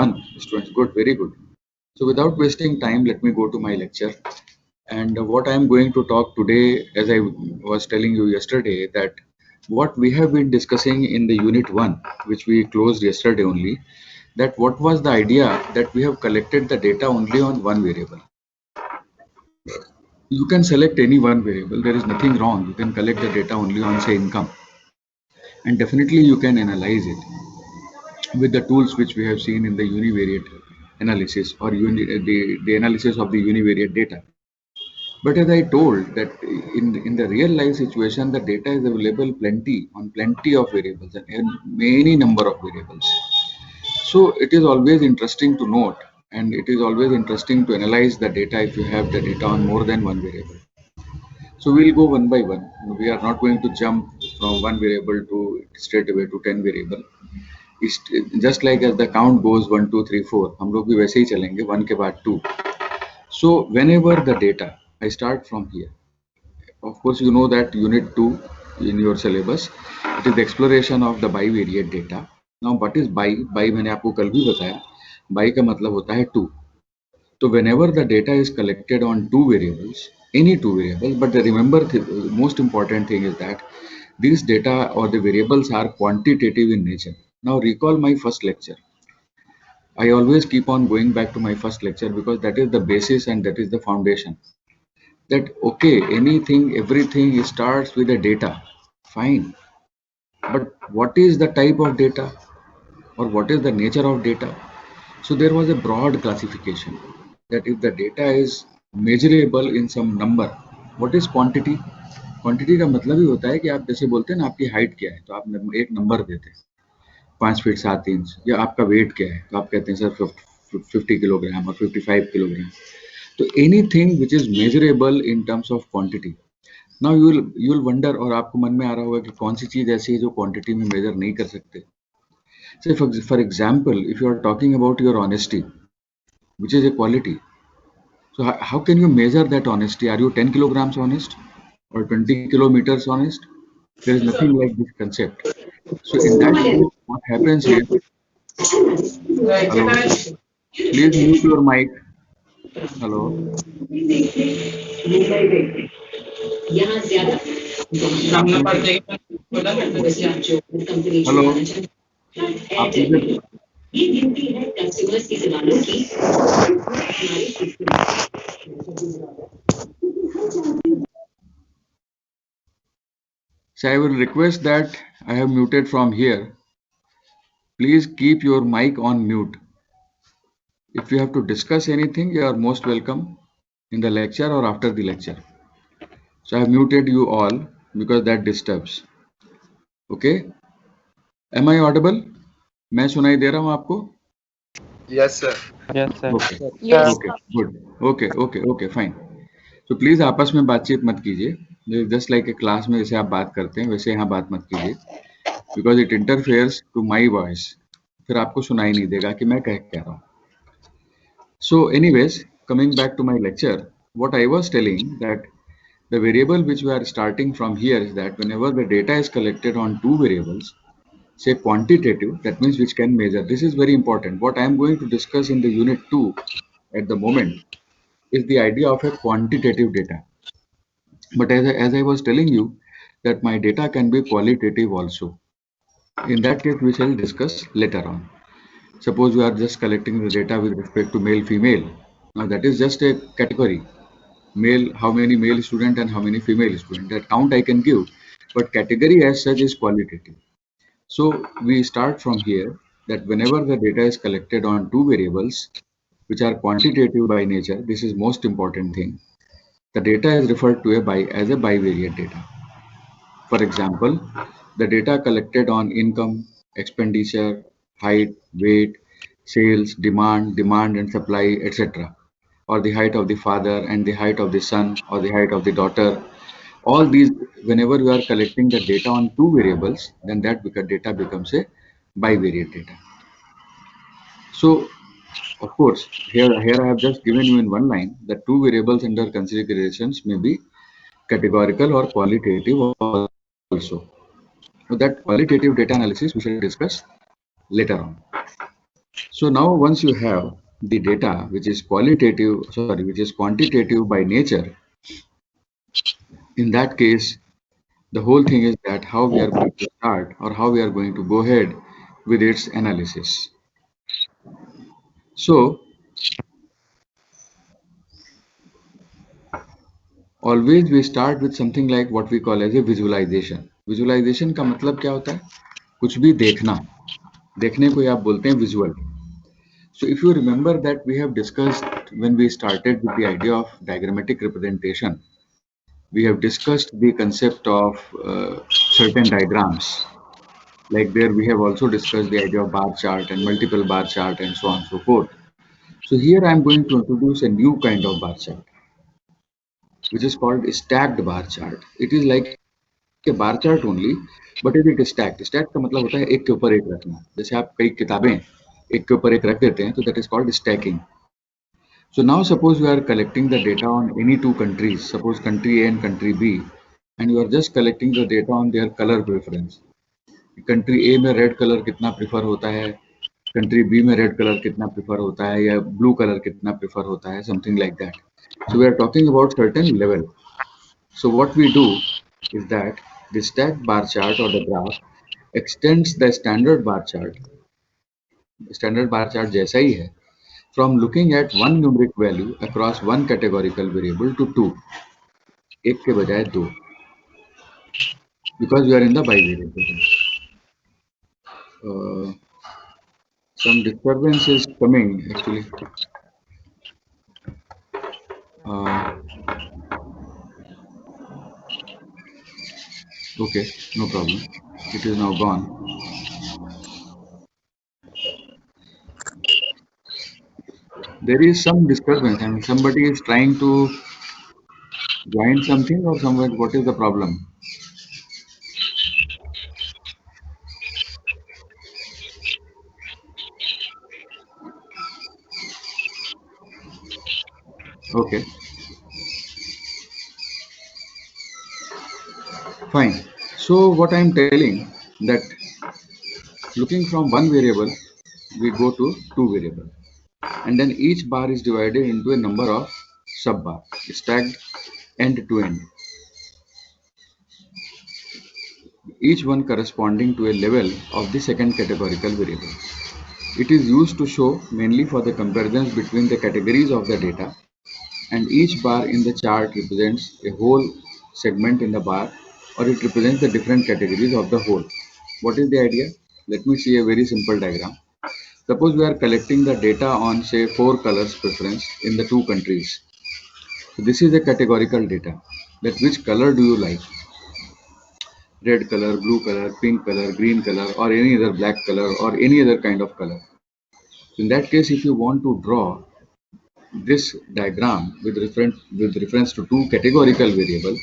1 students. Good, very good. So without wasting time, let me go to my lecture. And what I am going to talk today, as I was telling you yesterday, that what we have been discussing in the unit 1, which we closed yesterday only, that what was the idea that we have collected the data only on one variable. You can select any one variable, there is nothing wrong. You can collect the data only on, say, income, and definitely you can analyze it with the tools which we have seen in the univariate analysis or the analysis of the univariate data. But as I told that in the real life situation, the data is available plenty on plenty of variables and many number of variables. So it is always interesting to note, and it is always interesting to analyze the data if you have the data on more than one variable. So we'll go one by one. We are not going to jump from one variable to straight away to 10 variable. Just like as the count goes 1 2 3 4, हम लोग भी वैसे ही चलेंगे 1 के बाद 2. So whenever the data, I start from here. Of course, you know that unit 2 in your syllabus, it is the exploration of the bivariate data. Now what is bi? Bi मैंने आपको कल भी बताया. Bi का मतलब होता है 2. So whenever the data is collected on two variables, any two variables, but remember the most important thing is that these data or the variables are quantitative in nature. Now recall my first lecture. I always keep on going back to my first lecture because that is the basis and that is the foundation. That okay, anything, everything starts with the data, fine. But what is the type of data or what is the nature of data? So there was a broad classification that if the data is measurable in some number, what is quantity? Quantity का मतलब ही होता है कि आप जैसे बोलते हैं ना आपकी हाइट क्या है तो आप एक नंबर देते हैं 5 फीट 7 इंच, या आपका वेट क्या है तो आप कहते हैं सर 50 किलोग्राम और 55 किलोग्राम. तो anything which is measurable in terms of quantity. Now you will wonder, और आपको मन में आ रहा होगा कि कौन सी चीज ऐसी है जो क्वांटिटी में मेजर नहीं कर सकते. Say for example, if you are talking about your honesty, which is a quality, so how can you measure that honesty? Are you 10 kilograms honest or 20 kilometers honest? There is nothing like this concept. So in that case, what happens is, hello, please mute your mic. Hello. Hello. आप मुझे ये गिनती है customers की सवालों की. So I will request that I have muted from here. Please keep your mic on mute. If you have to discuss anything, you are most welcome in the lecture or after the lecture. So I have muted you all because that disturbs. Okay? Am I audible? मैं सुनाई दे रहा हूँ आपको? Yes, sir. Yes, sir. Okay. Yes. Okay. Good. Okay. Fine. तो please आपस में बातचीत मत कीजिए. जस्ट लाइक ए क्लास में जैसे आप बात करते हैं वैसे यहाँ बात मत कीजिए, because it interferes to my voice. फिर आपको सुनाई नहीं देगा कि मैं कह रहा हूँ. So anyways, coming back to my lecture, what I was telling that the variable which we are starting from here is that whenever the data is collected on two variables, say quantitative, that means which can measure. This is very important. What I am going to discuss in the unit 2 at the moment is the idea of a quantitative data. But as I was telling you that my data can be qualitative also. In that case, we shall discuss later on. Suppose you are just collecting the data with respect to male, female. Now that is just a category. Male, how many male student and how many female student. That count I can give, but category as such is qualitative. So we start from here that whenever the data is collected on two variables, which are quantitative by nature, this is most important thing. The data is referred to as a bivariate data. For example, the data collected on income, expenditure, height, weight, sales, demand and supply, etc., or the height of the father and the height of the son or the height of the daughter. All these, whenever you are collecting the data on two variables, then that data becomes a bivariate data. So, of course, here I have just given you in one line that two variables under considerations may be categorical or qualitative also. So that qualitative data analysis we shall discuss later on. So now once you have the data which is which is quantitative by nature, in that case, the whole thing is that how we are going to start or how we are going to go ahead with its analysis. So always we start with something like what we call as a visualization. Visualization का मतलब क्या होता है? कुछ भी देखना, देखने को ही आप बोलते हैं visual. So if you remember that we have discussed when we started with the idea of diagrammatic representation, we have discussed the concept of certain diagrams. Like there we have also discussed the idea of bar chart and multiple bar chart and so on and so forth. So here I am going to introduce a new kind of bar chart, which is called stacked bar chart. It is like a bar chart only, but it is stacked. Stacked का मतलब होता है एक के ऊपर एक रखना. जैसे आप कई किताबें एक के ऊपर एक रख देते हैं, तो that is called stacking. So now suppose you are collecting the data on any two countries, suppose country A and country B, and you are just collecting the data on their color preference. Country A में red colour कितना prefer होता है, country B में red colour कितना prefer होता है या blue colour कितना प्रिफर होता है, something like that. So we are talking about certain level. So what we do is that the stacked bar chart or the graph extends the standard bar chart जैसा ही है, from looking at one numeric value across one categorical variable to two, एक के बजाय दो, because we are in the bivariate. Some disturbance is coming actually. Uh, okay, no problem. It is now gone. There is some disturbance and somebody is trying to join something or somewhere. What is the problem? Okay, fine. So what I am telling that looking from one variable, we go to two variable, and then each bar is divided into a number of sub bar, stacked end to end, each one corresponding to a level of the second categorical variable. It is used to show mainly for the comparisons between the categories of the data, and each bar in the chart represents a whole segment in the bar, or it represents the different categories of the whole. What is the idea? Let me see a very simple diagram. Suppose we are collecting the data on say four colors preference in the two countries. So this is a categorical data, that which color do you like? Red color, blue color, pink color, green color, or any other black color, or any other kind of color. So in that case, if you want to draw this diagram with reference to two categorical variable,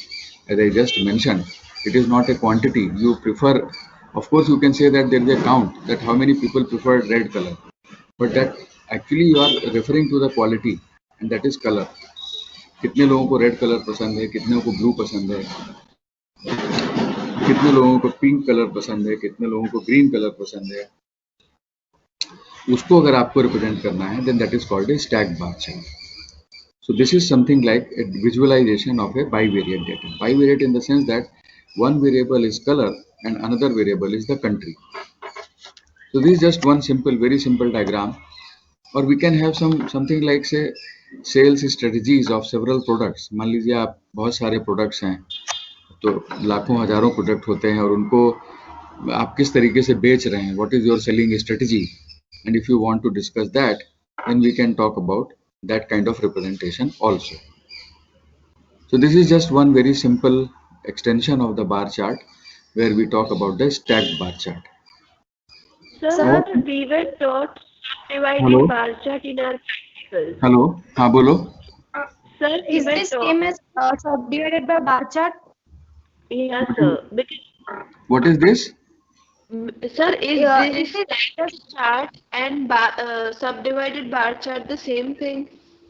as I just mentioned, it is not a quantity. You prefer, of course, you can say that there is a count that how many people prefer red color, but that actually you are referring to the quality, and that is color. कितने लोगों को red colour पसंद है, कितने को blue पसंद है, कितने लोगों को पिंक कलर पसंद है, कितने लोगों को ग्रीन कलर पसंद है, उसको अगर आपको रिप्रेजेंट करना है, then that is called a stacked bar chart. So this is something like a visualization of a bivariate data. Bivariate in the sense that one variable is color and another variable is the country. So this is just one simple, very simple diagram. Or we can have something like say sales strategies of several products. मान लीजिए आप बहुत सारे products हैं, तो लाखों हजारों product होते हैं और उनको आप किस तरीके से बेच रहे हैं, what is your selling strategy, and if you want to discuss that, then we can talk about that kind of representation also. So this is just one very simple extension of the bar chart where we talk about the stacked bar chart. Sir, we were taught divided Hello? bar chart in our practicals. Hello, हाँ बोलो. Sir, we Is were this taught. same as subdivided by bar chart? Yes, sir. Because, What is this? sir, is Yeah, this stacked chart and subdivided bar chart the same thing?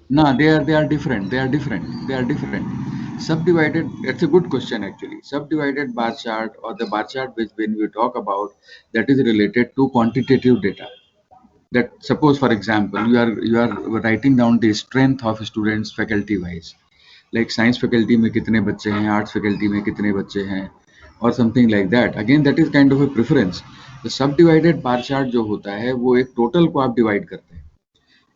No, they are different. They are different. They are different. Subdivided. That's a good question actually. Subdivided bar chart or the bar chart which when we talk about, that is related to quantitative data. that suppose for example you are writing down the strength of students faculty wise, like science faculty में कितने बच्चे हैं, arts faculty में कितने बच्चे हैं, or something like that. Again that is kind of a preference. The subdivided bar chart जो होता है वो एक total को आप divide करते हैं.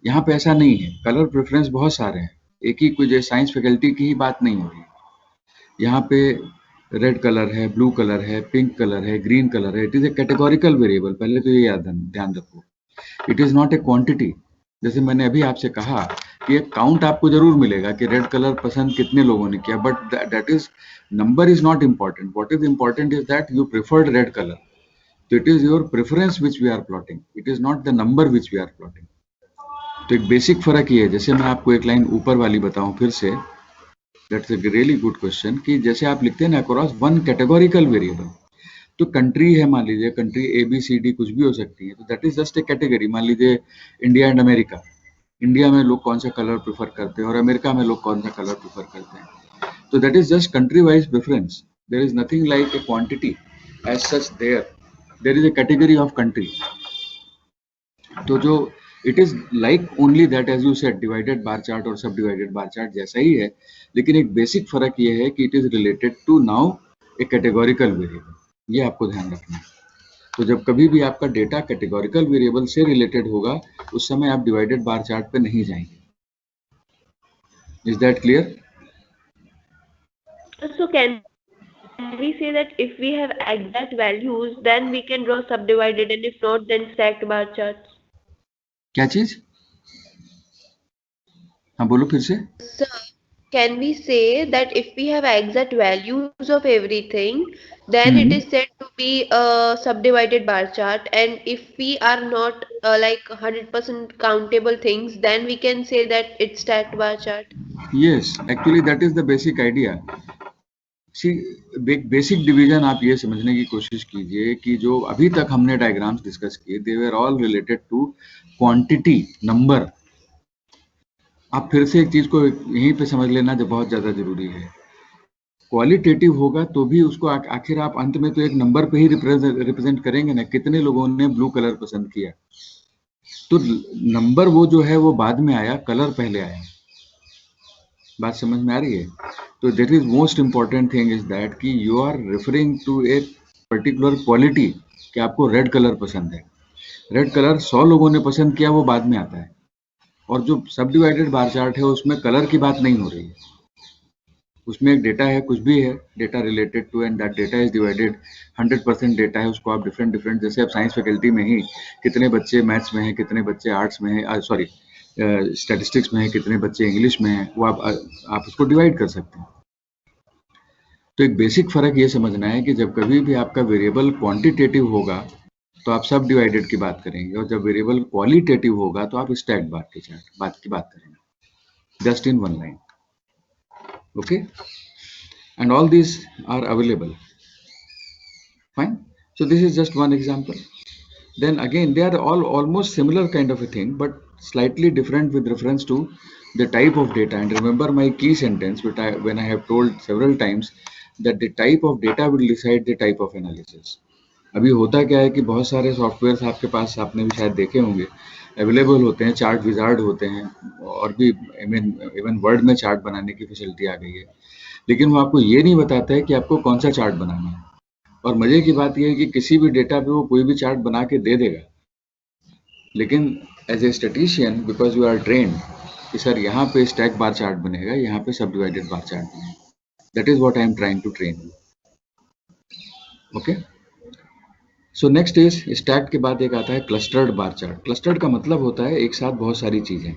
यहाँ पे ऐसा नहीं है, कलर प्रेफरेंस बहुत सारे हैं, एक ही कोई साइंस फैकल्टी की ही बात नहीं हो रही. यहाँ पे रेड कलर है, ब्लू कलर है, पिंक कलर है, ग्रीन कलर है. It is a categorical variable, पहले तो ये ध्यान रखो. It is not a quantity. जैसे मैंने अभी आपसे कहा कि एक काउंट आपको जरूर मिलेगा कि रेड कलर पसंद कितने लोगों ने किया, but that is number is not important. What is important is that you preferred red colour. तो it is your preference which we are plotting, it is not the number which we are plotting. तो एक basic फर्क ये है. जैसे मैं आपको एक लाइन ऊपर वाली बताऊं फिर से, that's a really good question, कि जैसे आप लिखते हैं ना अक्रॉस वन कैटेगोरिकल वेरिएबल, तो कंट्री है, मान लीजिए कंट्री ABCD कुछ भी हो सकती है, तो that is just A category. मान लीजिए इंडिया एंड अमेरिका, इंडिया में लोग कौन सा कलर प्रेफर करते हैं और अमेरिका में लोग कौन सा कलर प्रेफर करते हैं, तो that is just country wise preference. There is nothing like a quantity as such. There is a category of country. तो जो it is like only that as you said divided bar chart और सब divided bar chart जैसा ही है, लेकिन एक basic फर्क ये है कि it is related to now a categorical variable. ये आपको ध्यान रखना है. तो जब कभी भी आपका डेटा कैटेगोरिकल वेरिएबल से रिलेटेड होगा उस समय आप डिवाइडेड बार चार्ट पे नहीं जाएंगे. Is that clear? So can we say that if we have exact values, then we can draw subdivided, and if not, then stacked bar charts? क्या चीज? हाँ बोलो फिर से. So can we say that if we have exact values of everything, then it is said to be a subdivided bar chart, and if we are not like 100% countable things, then we can say that it's stacked bar chart. Yes, actually that is the basic idea. See, basic division आप ये समझने की कोशिश कीजिए कि जो अभी तक हमने डायग्राम्स डिस्कस किए, they were all related to quantity, number. आप फिर से एक चीज को यहीं पे समझ लेना जो बहुत ज्यादा जरूरी है. क्वालिटेटिव होगा तो भी उसको आखिर आप अंत में तो एक नंबर पे ही रिप्रेजेंट करेंगे ना, कितने लोगों ने ब्लू कलर पसंद किया. तो नंबर वो जो है वो बाद में आया, कलर पहले आया. बात समझ में आ रही है? तो that is most important thing is that कि you are referring to a particular quality, कि आपको रेड कलर पसंद है. रेड कलर 100 लोगों ने पसंद किया, वो बाद में आता है. और जो सब डिवाइडेड बार चार्ट है उसमें कलर की बात नहीं हो रही है, उसमें एक डेटा है, कुछ भी है data related to, and that data is divided. 100% data है, उसको आप डिफरेंट जैसे आप साइंस फैकल्टी में ही कितने बच्चे मैथ्स में हैं, कितने बच्चे आर्ट्स में हैं, सॉरी स्टैटिस्टिक्स में हैं, कितने बच्चे इंग्लिश में हैं, वो आप उसको डिवाइड कर सकते हैं. तो एक बेसिक फर्क ये समझना है कि जब कभी भी आपका वेरिएबल क्वांटिटेटिव होगा तो आप सब डिवाइडेड की बात करेंगे, और जब वेरिएबल क्वालिटेटिव होगा तो आप स्टैक्ड बार की बात करेंगे, just in one line. Okay, and all this are available. Fine. So this is just one example. Then again, they are all almost similar kind of a thing, but slightly different with reference to the type of data. And remember my key sentence, when I have told several times that the type of data will decide the type of analysis. अभी होता क्या है कि बहुत सारे softwares आपके पास, आपने भी शायद देखे होंगे, अवेलेबल होते हैं, चार्ट विजार्ड होते हैं, और भी इवन वर्ड में चार्ट बनाने की फैसिलिटी आ गई है, लेकिन वो आपको ये नहीं बताता है कि आपको कौन सा चार्ट बनाना है. और मजे की बात यह है कि किसी भी डेटा पे वो कोई भी चार्ट बना के दे देगा, लेकिन as a statistician because you are trained कि सर यहाँ पे स्टैक बार चार्ट बनेगा, यहाँ पे सब डिवाइडेड बार चार्ट बनेगा. That is what I am trying to train you. Okay, so next is stack के बाद एक आता है क्लस्टर्ड बार चार्ट. क्लस्टर्ड का मतलब होता है एक साथ बहुत सारी चीजें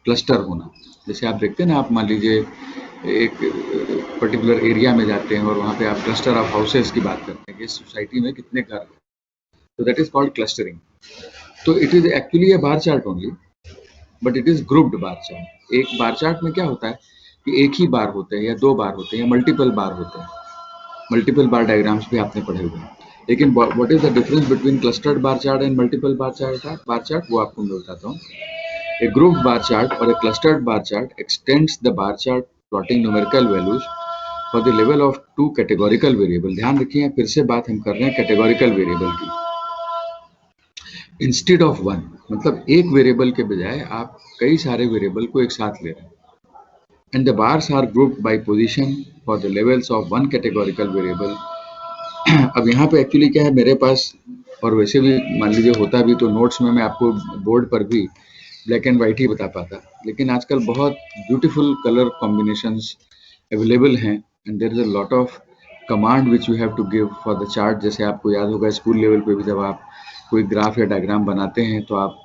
क्लस्टर होना. जैसे आप देखते हैं ना, आप मान लीजिए एक पर्टिकुलर एरिया में जाते हैं और वहाँ पे आप क्लस्टर ऑफ हाउसेस की बात करते हैं कि इस सोसाइटी में कितने घर हैं, तो दैट इज कॉल्ड क्लस्टरिंग. तो it is actually A bar chart only, but it is grouped bar chart. एक बार चार्ट में क्या होता है कि एक ही बार होते हैं या दो बार होते हैं या मल्टीपल बार होते हैं. मल्टीपल बार डायग्राम्स भी आपने पढ़े हुए हैं, लेकिन what is the difference between clustered bar chart and multiple bar chart वो आपको मैं बताता हूँ. A grouped bar chart or a clustered bar chart extends the bar chart plotting numerical values for the level of two categorical variable. ध्यान रखिए, फिर से बात हम कर रहे हैं कैटेगोरिकल वेरिएबल की. इंस्टेड ऑफ वन, मतलब एक वेरिएबल के बजाय आप कई सारे वेरिएबल को एक साथ ले रहे हैं। And the bars are grouped by position for the levels of one categorical variable. अब यहाँ पे एक्चुअली क्या है मेरे पास, और वैसे भी मान लीजिए होता भी तो नोट्स में मैं आपको बोर्ड पर भी ब्लैक एंड वाइट ही बता पाता, लेकिन आजकल बहुत ब्यूटीफुल कलर कॉम्बिनेशंस अवेलेबल हैं and there is a lot of command which you have to give for the chart. जैसे आपको याद होगा स्कूल लेवल पे भी जब आप कोई ग्राफ या डायग्राम बनाते हैं तो आप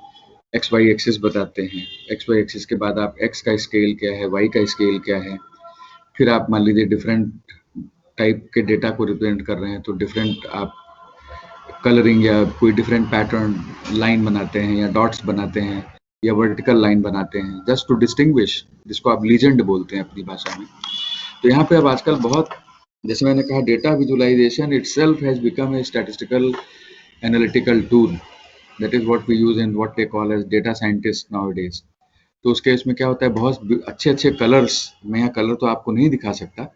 एक्स वाई एक्सिस बताते हैं, एक्स वाई एक्सिस के बाद आप एक्स का स्केल क्या है, वाई का स्केल क्या है, फिर आप मान लीजिए डिफरेंट टाइप के डेटा को रिप्रेजेंट कर रहे हैं तो डिफरेंट आप कलरिंग या कोई डिफरेंट पैटर्न लाइन बनाते हैं या डॉट्स बनाते हैं या वर्टिकल लाइन बनाते हैं जस्ट टू डिस्टिंग्विश, जिसको आप लीजेंड बोलते हैं अपनी भाषा में। तो यहाँ पे अब आजकल बहुत, जैसे मैंने कहा, data visualisation itself has become a statistical analytical tool, that is what we use in what they call as data scientist nowadays. तो उसके इसमें क्या होता है, बहुत अच्छे अच्छे कलर्स, मैं यहाँ कलर तो आपको नहीं दिखा सकता,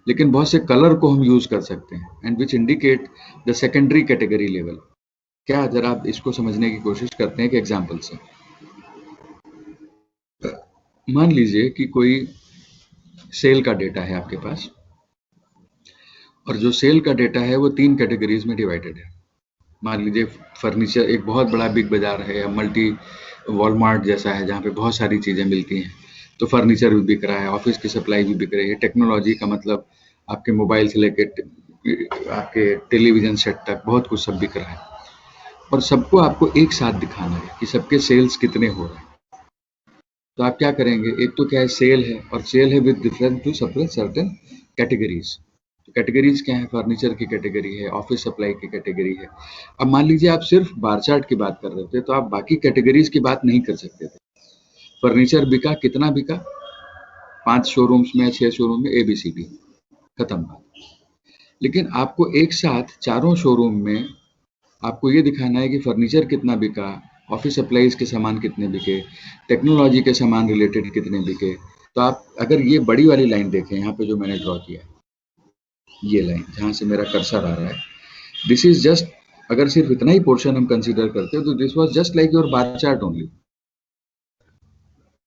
लेकिन बहुत से कलर को हम यूज कर सकते हैं and which indicate the secondary category level. क्या, जरा आप इसको समझने की कोशिश करते हैं कि एग्जाम्पल से मान लीजिए कि कोई सेल का डेटा है आपके पास, और जो सेल का डेटा है वो 3 कैटेगरीज में डिवाइडेड है। मान लीजिए फर्नीचर, एक बहुत बड़ा बिग बाजार है या मल्टी वॉलमार्ट जैसा है जहाँ पे बहुत सारी चीज़ें मिलती हैं, तो फर्नीचर भी बिक रहा है, ऑफिस की सप्लाई भी बिक रही है, टेक्नोलॉजी का मतलब आपके मोबाइल से लेके आपके टेलीविजन सेट तक बहुत कुछ सब बिक रहा है, और सबको आपको एक साथ दिखाना है कि सबके सेल्स कितने हो रहे हैं। तो आप क्या करेंगे, एक तो क्या है, सेल है, और सेल है with different to separate certain categories. तो कैटेगरीज क्या है, फर्नीचर की कैटेगरी है, ऑफिस सप्लाई की कैटेगरी है। अब मान लीजिए आप सिर्फ बार चार्ट की बात कर रहे थे तो आप बाकी कैटेगरीज की बात नहीं कर सकते थे। फर्नीचर बिका, कितना बिका, 5 शोरूम्स में, 6 शोरूम में, ABCD, खत्म बात। लेकिन आपको एक साथ चारों शोरूम में आपको ये दिखाना है कि फर्नीचर कितना बिका, ऑफिस सप्लाईज के सामान कितने बिके, टेक्नोलॉजी के सामान रिलेटेड कितने बिके। तो आप अगर ये बड़ी वाली लाइन देखें, यहाँ पे जो मैंने ड्रॉ किया है, ये लाइन जहाँ से मेरा कर्सर आ रहा है, दिस इज जस्ट, अगर सिर्फ इतना ही पोर्शन हम कंसीडर करते हैं तो this was just like your bar chart only,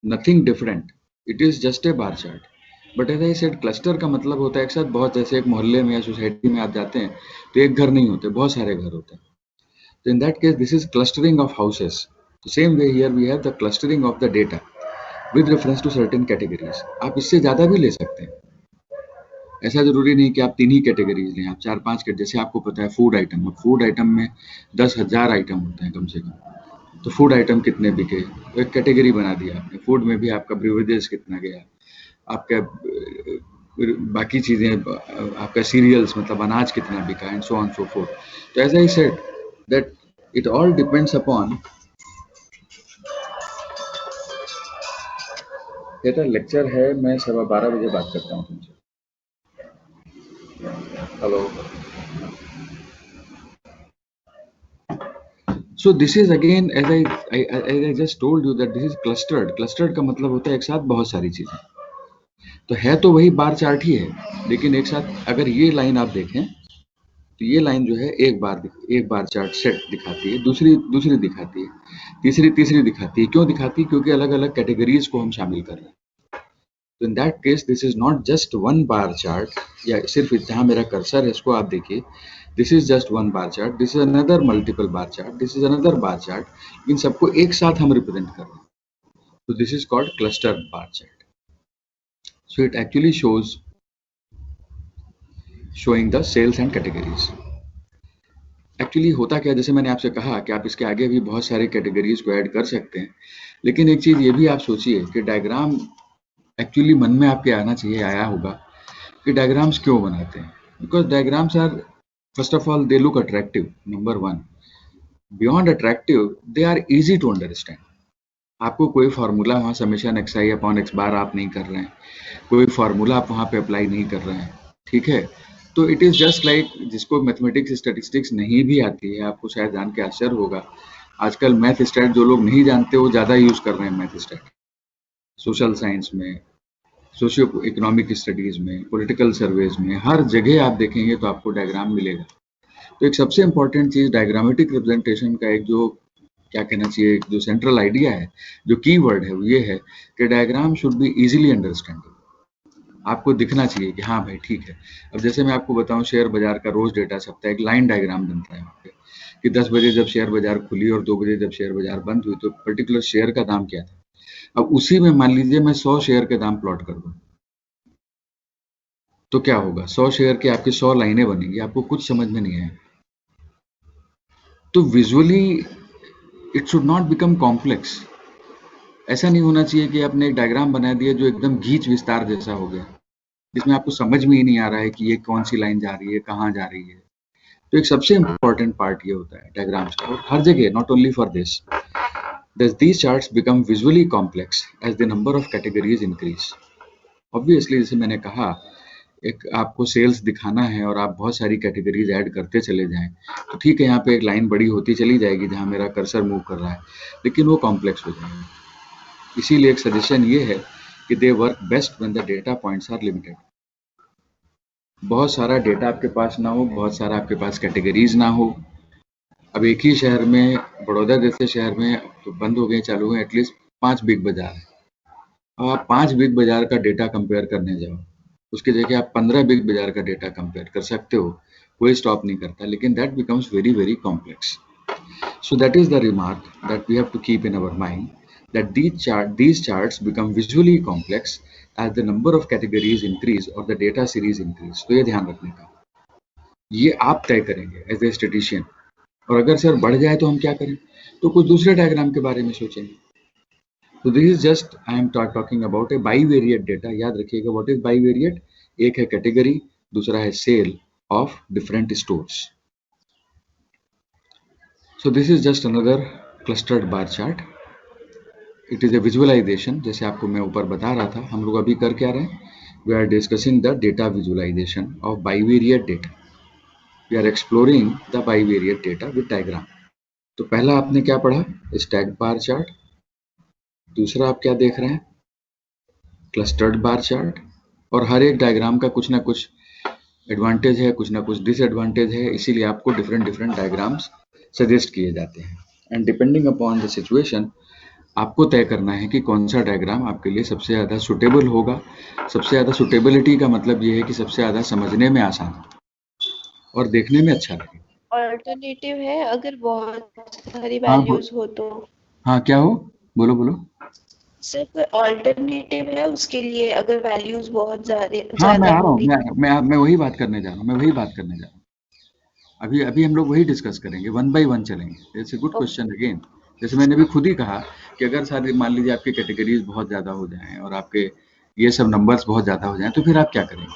nothing different, it is just a bar chart. But as I said, cluster का मतलब होता है एक साथ बहुत, जैसे एक मोहल्ले में या सोसाइटी में आप जाते हैं तो एक घर नहीं होते, बहुत सारे घर होते हैं। So in that case, this is clustering of houses. The same way here we have the clustering of the data with reference to certain categories. आप इससे ज़्यादा भी ले सकते हैं, ऐसा जरूरी नहीं कि आप 3 ही कैटेगरीज लें, आप 4-5 जैसे आपको पता है फूड आइटम, अब फूड आइटम में 10,000 आइटम होते हैं कम से कम, तो फूड आइटम कितने बिके, तो एक कैटेगरी बना दिया आपने। फूड में भी आपका ब्रिवरेजेस कितना गया, आपका बाकी चीज़ें, आपका सीरियल्स मतलब अनाज कितना बिका, and so on so forth. तो as I said that it all depends upon, बेटा लेक्चर है, मैं 12:15 बजे बात करता हूँ तुमसे। Hello. So this is again as I just told you that this is clustered. Clustered का मतलब होता है एक साथ बहुत सारी चीजें, तो है तो वही बार चार्ट ही है, लेकिन एक साथ अगर ये लाइन आप देखें तो ये लाइन जो है एक बार चार्ट सेट दिखाती है, दूसरी दिखाती है, तीसरी दिखाती है। क्यों दिखाती है? क्योंकि अलग अलग कैटेगरीज को हम शामिल कर रहे हैं। तो in that case this is not just one bar chart, या सिर्फ जहाँ मेरा कर्सर है इसको आप देखिए, this is just one bar chart, this is another multiple bar chart, this is another bar chart, इन सबको एक साथ हम रिप्रेजेंट कर रहे हैं। तो this is called cluster bar chart. So it actually shows showing the sales and categories. Actually होता क्या, जैसे मैंने आपसे कहा कि आप इसके आगे भी बहुत सारे कैटेगरीज को ऐड कर सकते हैं, लेकिन एक चीज़ ये भी आप सोचिए कि डायग्राम एक्चुअली मन में आपके आना चाहिए, आया होगा कि डायग्राम्स क्यों बनाते हैं। Because diagrams are, first of all, they look attractive, number 1। Beyond attractive, they are easy to understand. आपको कोई फार्मूला वहाँ summation xi upon x bar आप नहीं कर रहे हैं, कोई फार्मूला आप वहाँ पे अप्लाई नहीं कर रहे हैं, ठीक है। तो इट इज़ जस्ट लाइक, जिसको मैथमेटिक्स स्टैटिस्टिक्स नहीं भी आती है, आपको शायद जान के आश्चर्य होगा, आजकल मैथ स्टैट जो लोग नहीं जानते वो ज़्यादा यूज़ कर रहे हैं मैथ स्टैट, सोशल साइंस में, सोशियो इकोनॉमिक स्टडीज़ में, पॉलिटिकल सर्वेज में, हर जगह आप देखेंगे तो आपको डायग्राम मिलेगा। तो एक सबसे इम्पॉर्टेंट चीज़ डायग्रामेटिक रिप्रेजेंटेशन का एक जो क्या कहना चाहिए, जो सेंट्रल आइडिया है, जो कीवर्ड है, वो ये है कि diagram should be easily understandable. आपको दिखना चाहिए कि हाँ भाई ठीक है। अब जैसे मैं आपको बताऊं, शेयर बाजार का रोज डेटा छपता है, एक लाइन डायग्राम बनता है वहाँ पे कि 10 बजे जब शेयर बाजार खुली और 2 बजे जब शेयर बाजार बंद हुई तो पर्टिकुलर शेयर का दाम क्या था। अब उसी में मान लीजिए मैं 100 शेयर के दाम प्लॉट कर दूं, तो क्या होगा, 100 शेयर की आपकी 100 लाइनें बनेंगी, आपको कुछ समझ में नहीं आएगा। तो visually it should not become complex. ऐसा नहीं होना चाहिए कि आपने एक डायग्राम बना दिया जो एकदम गीच विस्तार जैसा हो गया, जिसमें आपको समझ में ही नहीं आ रहा है कि ये कौन सी लाइन जा रही है, कहाँ जा रही है। तो एक सबसे इम्पोर्टेंट पार्ट ये होता है डायग्राम्स का, और हर जगह, not only for this, these charts become visually complex as the number of categories increase. Obviously, जैसे मैंने कहा, एक आपको सेल्स दिखाना है और आप बहुत सारी कैटेगरीज ऐड करते चले जाएं, तो ठीक है, यहाँ पे एक लाइन बड़ी होती चली जाएगी जहाँ मेरा कर्सर मूव कर रहा है, लेकिन वो कॉम्प्लेक्स हो जाएगा। इसीलिए एक सजेशन ये है कि they work best when the data points are limited. बहुत सारा डेटा आपके पास ना हो, बहुत सारा आपके पास कैटेगरीज ना हो। अब एक ही शहर में, बड़ौदा जैसे शहर में तो बंद हो गए, चालू हुए एटलीस्ट 5 बिग बाजार है। अब आप 5 बिग बाजार का डेटा कंपेयर करने जाओ, उसकी जगह आप 15 बिग बाजार का डेटा कंपेयर कर सकते हो, कोई स्टॉप नहीं करता, लेकिन that becomes very very complex. So that is the remark that we have to keep in our mind, that these charts become visually complex as the number of categories increase or the data series increase. तो ये ध्यान रखने का, ये आप तय करेंगे as a स्टेटिशियन। और अगर सर बढ़ जाए तो हम क्या करें, तो कुछ दूसरे डायग्राम के बारे में सोचेंगे। तो this is just I am talking about A bivariate data. याद रखिएगा, व्हाट इज बाईवेरिएट? एक है कैटेगरी, दूसरा है sale of different stores. So this is just another clustered bar chart. It is a visualization, जैसे आपको मैं ऊपर बता रहा था। हम लोग अभी कर क्या रहे हैं? We are discussing the data visualization of bivariate data. We are exploring the bivariate data with diagram. तो पहला आपने क्या पढ़ा? Stacked bar chart. दूसरा आप क्या देख रहे हैं? Clustered bar chart. और हर एक डायग्राम का कुछ ना कुछ एडवांटेज है, कुछ ना कुछ डिसएडवांटेज है, इसीलिए आपको डिफरेंट डायग्राम्स सजेस्ट किए जाते हैं। And depending upon the situation आपको तय करना है कि कौन सा डायग्राम आपके लिए सबसे ज़्यादा सुटेबल होगा। सबसे ज़्यादा सुटेबिलिटी का मतलब ये है कि सबसे ज़्यादा समझने में आसान और देखने में अच्छा लगे। ऑल्टरनेटिव है अगर बहुत सारी हाँ वैल्यूज हो तो? हाँ, क्या हो? बोलो बोलो। सिर्फ ऑल्टरनेटिव है उसके लिए अगर वैल्यूज बहुत हाँ, मैं ज्यादा आ रहा हूँ, होगी? मैं वही बात करने जा रहा हूँ, अभी अभी हम लोग वही डिस्कस करेंगे, वन बाय वन चलेंगे। It's a good question again. जैसे मैंने भी खुद ही कहा कि अगर सारे मान लीजिए आपकी कैटेगरीज बहुत ज़्यादा हो जाएं और आपके ये सब नंबर्स बहुत ज़्यादा हो जाएं, तो फिर आप क्या करेंगे?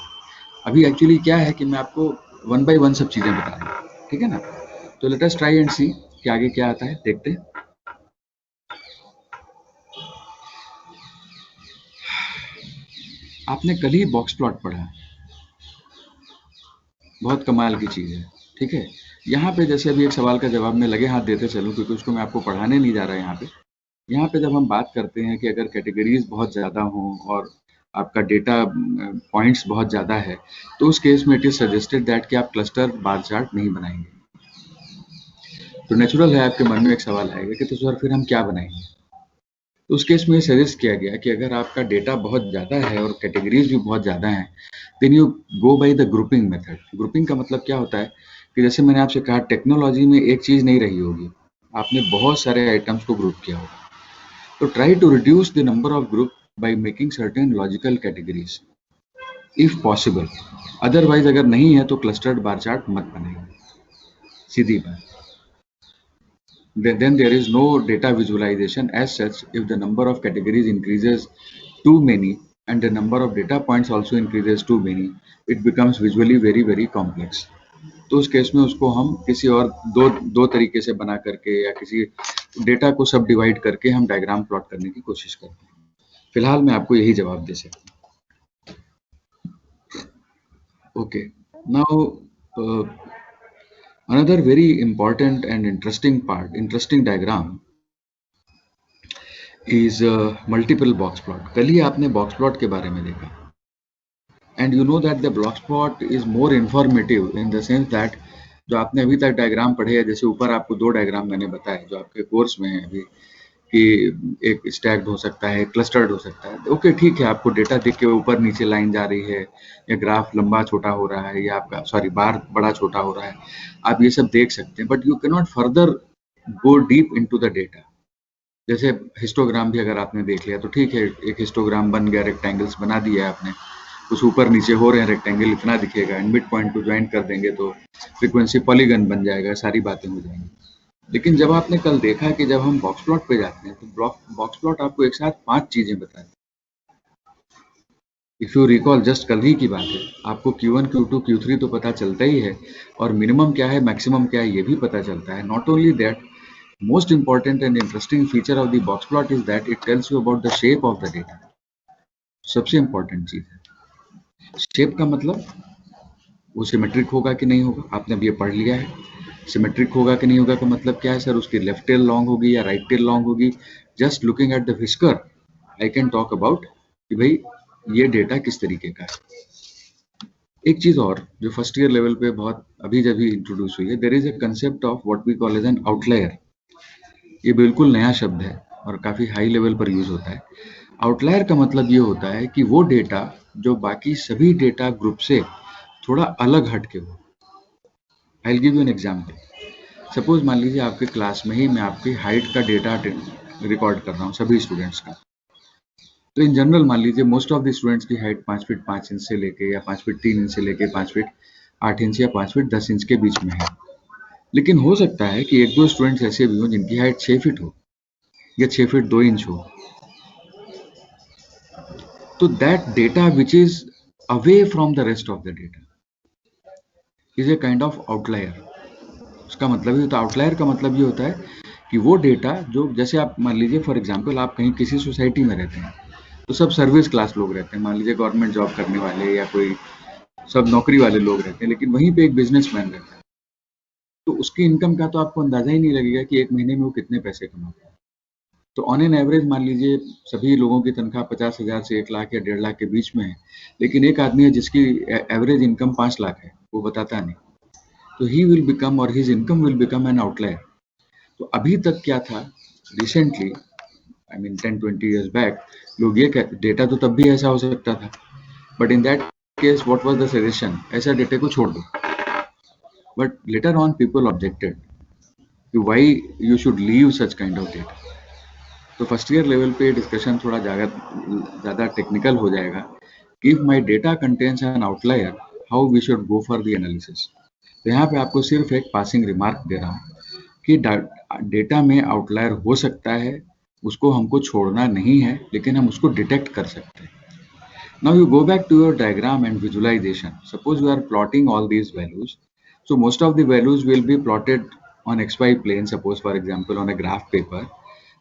अभी एक्चुअली क्या है कि मैं आपको वन बाय वन सब चीज़ें बता रहा हूँ, ठीक है ना? तो लेट अस ट्राई एंड सी कि आगे क्या आता है, देखते हैं। आपने कल ही बॉक्स प्लॉट पढ़ा, बहुत कमाल की चीज़ है, ठीक है? यहाँ पे जैसे अभी एक सवाल का जवाब मैं लगे हाथ देते चलूँ, क्योंकि उसको मैं आपको पढ़ाने नहीं जा रहा यहाँ पे जब हम बात करते हैं कि अगर कैटेगरीज बहुत ज़्यादा हों और आपका डेटा पॉइंट्स बहुत ज़्यादा है, तो उस केस में इट इज़ सजेस्टेड दैट कि आप क्लस्टर बार चार्ट नहीं बनाएंगे। तो नेचुरल है आपके मन में एक सवाल आएगा कि तो सर फिर हम क्या बनाएंगे? तो उस केस में सजेस्ट किया गया कि अगर आपका डेटा बहुत ज़्यादा है और कैटेगरीज भी बहुत ज़्यादा हैं, then you go by the grouping method. Grouping का मतलब क्या होता है कि जैसे मैंने आपसे कहा, टेक्नोलॉजी में एक चीज़ नहीं रही होगी, आपने बहुत सारे आइटम्स को ग्रुप किया होगा। तो try to reduce the number of group by making certain logical categories if possible. Otherwise अगर नहीं है तो clustered bar chart मत बनाइए, सीधी बात। Then there is no data visualization as such if the number of categories increases too many and the number of data points also increases too many. It becomes visually very very complex. तो उस case में उसको हम किसी और दो तरीके से बना करके या किसी डेटा को सब डिवाइड करके हम डायग्राम प्लॉट करने की कोशिश करते हैं। फिलहाल मैं आपको यही जवाब दे सकता हूँ। Okay, now another very important and interesting diagram is multiple box plot. कल ही आपने बॉक्स प्लॉट के बारे में देखा, and you know that the box plot is more informative in the sense that जो आपने अभी तक डायग्राम पढ़े हैं, जैसे ऊपर आपको 2 डायग्राम मैंने बताए जो आपके कोर्स में है अभी, कि एक स्टैक्ड हो सकता है, क्लस्टर्ड हो सकता है। ओके ठीक है, आपको डेटा देख के ऊपर नीचे लाइन जा रही है या ग्राफ लंबा छोटा हो रहा है या आपका बार बड़ा छोटा हो रहा है, आप ये सब देख सकते हैं, but you can not further go deep into the data. जैसे हिस्टोग्राम भी अगर आपने देख लिया तो ठीक है, एक हिस्टोग्राम बन गया, रेक्टेंगल्स बना दिया है आपने, कुछ ऊपर नीचे हो रहे हैं, रेक्टेंगल इतना दिखेगा, एंड मिड पॉइंट को ज्वाइन कर देंगे तो फ्रीक्वेंसी पॉलीगन बन जाएगा, सारी बातें हो जाएंगी। लेकिन जब आपने कल देखा कि जब हम बॉक्स प्लॉट पे जाते हैं तो बॉक्स प्लॉट आपको एक साथ 5 चीजें बताती है। इफ यू रिकॉल, जस्ट कल ही की बात है, आपको Q1, Q2, Q3 तो पता चलता ही है, और मिनिमम क्या है, मैक्सिमम क्या है, ये भी पता चलता है। Not only that, most important and interesting feature of the box plot is that it tells you about the shape of the data. सबसे इंपॉर्टेंट चीज है शेप का मतलब, वो सिमेट्रिक होगा कि नहीं होगा, आपने अब ये पढ़ लिया है। सिमेट्रिक होगा कि नहीं होगा का मतलब क्या है सर, उसकी लेफ्ट टेल लॉन्ग होगी या राइट टेल लॉन्ग होगी। Just looking at the whisker I can talk about कि भाई ये डेटा किस तरीके का है। एक चीज और जो फर्स्ट ईयर लेवल पे बहुत अभी जब ही इंट्रोड्यूस हुई है, there is a concept of what we call as an outlier. ये बिल्कुल नया शब्द है और काफी हाई लेवल पर यूज होता है। आउटलायर का मतलब ये होता है कि वो डेटा जो बाकी सभी डेटा ग्रुप से थोड़ा अलग हटके हो। I will give you an example. Suppose मान लीजिए आपके क्लास में ही मैं आपकी हाइट का डेटा रिकॉर्ड कर रहा हूँ सभी स्टूडेंट्स का। तो इन जनरल मान लीजिए मोस्ट ऑफ द स्टूडेंट्स की हाइट 5 फीट 5 इंच से लेके या 5 फीट 3 इंच से लेके 5 फीट 8 इंच या 5 फीट 10 इंच के बीच में है। लेकिन हो सकता है कि एक दो स्टूडेंट्स ऐसे भी हों जिनकी हाइट 6 फीट हो या 6 फीट 2 इंच हो। तो that data which is away from the rest of the data is a kind of outlier. उसका मतलब ये होता है, आउटलायर का मतलब ये होता है कि वो डेटा जो, जैसे आप मान लीजिए फॉर एग्जांपल आप कहीं किसी सोसाइटी में रहते हैं तो सब सर्विस क्लास लोग रहते हैं, मान लीजिए गवर्नमेंट जॉब करने वाले या कोई सब नौकरी वाले लोग रहते हैं, लेकिन वहीं पे एक बिजनेसमैन रहता है, तो उसकी इनकम का तो आपको अंदाजा ही नहीं लगेगा कि एक महीने में वो कितने पैसे कमाता है। तो ऑन एन एवरेज मान लीजिए सभी लोगों की तनख्वाह 50,000 से 1 लाख या 1.5 लाख के बीच में है, लेकिन एक आदमी है जिसकी एवरेज इनकम 5 लाख है, वो बताता नहीं, तो ही विल बिकम और his income will become an outlier. तो अभी तक क्या था, recently I mean 10-20 years back, लोग ये डेटा तो तब भी ऐसा हो सकता था, but in that case what was the suggestion, ऐसा डेटा को छोड़ दो। But later on people objected कि why you should leave such kind of data. तो फर्स्ट ईयर लेवल पे डिस्कशन थोड़ा ज़्यादा टेक्निकल हो जाएगा। If my data contains an outlier, how we should go for the analysis. तो यहाँ पे आपको सिर्फ एक पासिंग रिमार्क दे रहा हूँ कि डेटा में आउटलायर हो सकता है, उसको हमको छोड़ना नहीं है, लेकिन हम उसको डिटेक्ट कर सकते हैं। Now you go back to your diagram and visualization. Suppose you are plotting all these values. So most of the values will be plotted on XY plane, suppose for example on a graph paper,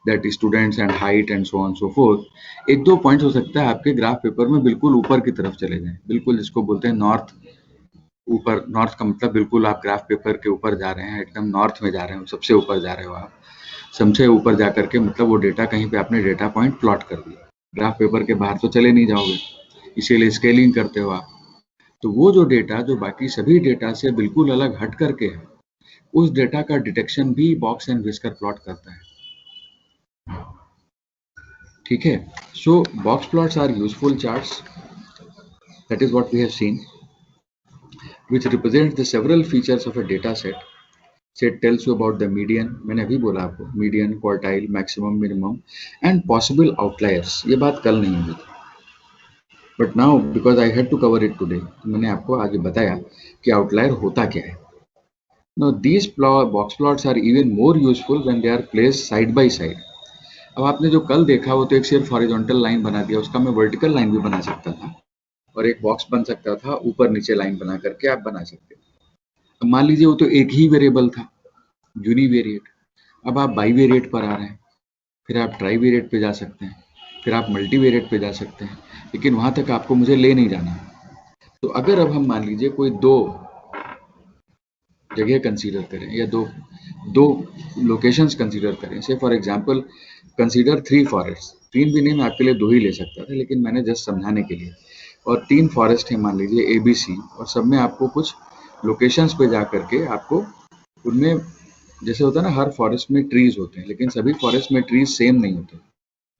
that is students and height and so on so forth. एक दो points हो सकता है आपके graph paper में बिल्कुल ऊपर की तरफ चले जाएं, बिल्कुल जिसको बोलते हैं नॉर्थ। ऊपर नॉर्थ का मतलब बिल्कुल आप ग्राफ पेपर के ऊपर जा रहे हैं, एकदम नॉर्थ में जा रहे हैं, सबसे ऊपर जा रहे हो आप। सबसे ऊपर जा करके मतलब वो डेटा कहीं पे आपने डेटा पॉइंट प्लॉट कर दिया, ग्राफ पेपर के बाहर तो चले नहीं जाओगे, इसीलिए स्केलिंग करते हो आप। तो वो जो डेटा जो बाकी सभी डेटा से बिल्कुल अलग हट करके है, उस डेटा का डिटेक्शन भी बॉक्स एंड व्हिस्कर प्लॉट करता है। ठीक है, so box plots are useful charts, that is what we have seen, which represents the several features of a data set. Set tells you about the median, मैंने अभी बोला आपको, median, quartile, maximum, minimum and possible outliers। ये बात कल नहीं हुई थी, but now because I had to cover it today, तो मैंने आपको आगे बताया कि outlier होता क्या है। Now these box plots are even more useful when they are placed side by side। अब आपने जो कल देखा वो तो एक सिर्फ हॉरिजॉन्टल लाइन बना दिया, उसका मैं वर्टिकल लाइन भी बना सकता था और एक बॉक्स बन सकता था, ऊपर नीचे लाइन बना करके आप बना सकते थे। अब मान लीजिए वो तो एक ही वेरिएबल था, यूनिवेरिएट। अब आप बाईवेरिएट पर आ रहे हैं, फिर आप ट्राईवेरिएट पे जा सकते हैं, फिर आप मल्टीवेरिएट पे जा सकते हैं, लेकिन वहां तक आपको मुझे ले नहीं जाना है। तो अगर अब हम मान लीजिए कोई दो जगह कंसीडर करें या दो लोकेशंस कंसीडर करें, से फॉर एग्जांपल कंसीडर 3 फॉरेस्ट, 3 भी नहीं, मैं आपके लिए 2 ही ले सकता था, लेकिन मैंने जस्ट समझाने के लिए। और 3 फॉरेस्ट है मान लीजिए ABC, और सब में आपको कुछ लोकेशंस पे जा करके आपको उनमें, जैसे होता है ना, हर फॉरेस्ट में ट्रीज होते हैं, लेकिन सभी फॉरेस्ट में ट्रीज सेम नहीं होते।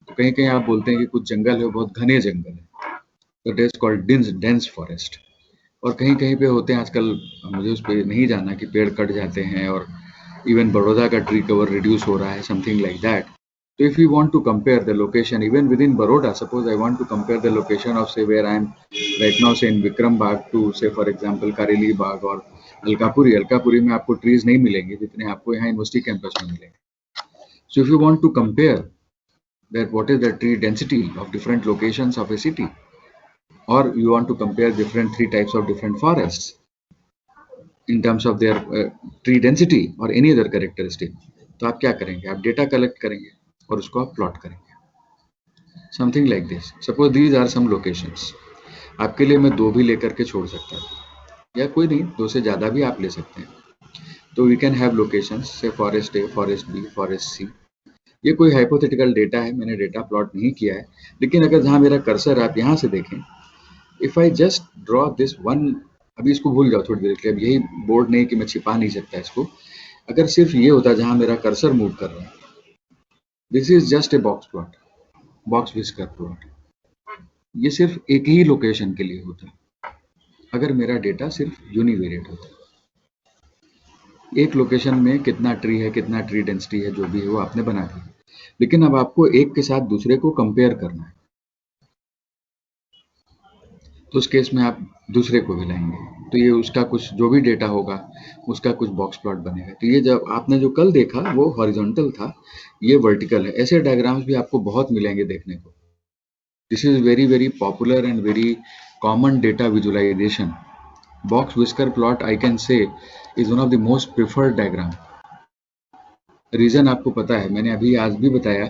तो कहीं कहीं आप बोलते हैं कि कुछ जंगल है बहुत घने जंगल है, तो it is called dense forest. और कहीं कहीं पे होते हैं आजकल, मुझे उस पर नहीं जाना, कि पेड़ कट जाते हैं और इवन बड़ौदा का ट्री कवर रिड्यूस हो रहा है, something like that. So if you want to compare the location even within Baroda, suppose I want to compare the location of say where I am right now, say in Vikram Bagh to say for example Kareli Bagh or Alkapuri. Alkapuri में आपको trees नहीं मिलेंगे जितने आपको यहाँ university campus में मिलेंगे। So if you want to compare that what is the tree density of different locations of a city, or you want to compare different three types of different forests in terms of their tree density or any other characteristic, तो आप क्या करेंगे? आप data collect करेंगे और उसको आप plot करेंगे। Something like this. Suppose these are some locations. आपके लिए मैं 2 भी लेकर के छोड़ सकता हूँ, या कोई नहीं, 2 से ज़्यादा भी आप ले सकते हैं। तो वी कैन हैव लोकेशंस से फॉरेस्ट ए, फॉरेस्ट बी, फॉरेस्ट सी। ये कोई हाइपोथेटिकल डेटा है, मैंने डेटा प्लॉट नहीं किया है, लेकिन अगर जहाँ मेरा कर्सर आप यहाँ से देखें, if I just draw this one, अभी इसको भूल जाओ थोड़ी देर के लिए, अब यही बोर्ड नहीं कि मैं छिपा नहीं सकता इसको। अगर सिर्फ ये होता जहाँ मेरा कर्सर मूव कर रहा है, this is just a box plot, box whisker plot. ये सिर्फ एक ही लोकेशन के लिए होता है अगर मेरा डेटा सिर्फ यूनिवेरिएट होता है। एक लोकेशन में कितना ट्री है, कितना ट्री डेंसिटी है, जो भी है वो आपने बना दिया, लेकिन अब आपको एक के साथ दूसरे को कंपेयर करना है, तो उस केस में आप दूसरे को भी लाएंगे, तो ये उसका कुछ जो भी डेटा होगा उसका कुछ बॉक्स प्लॉट बनेगा। तो ये जब आपने जो कल देखा वो हॉरिजॉन्टल था, ये वर्टिकल है। ऐसे डायग्राम्स भी आपको बहुत मिलेंगे देखने को। This is very very popular and very common data visualisation. Box whisker plot I can say is one of the most preferred diagram. Reason आपको पता है, मैंने अभी आज भी बताया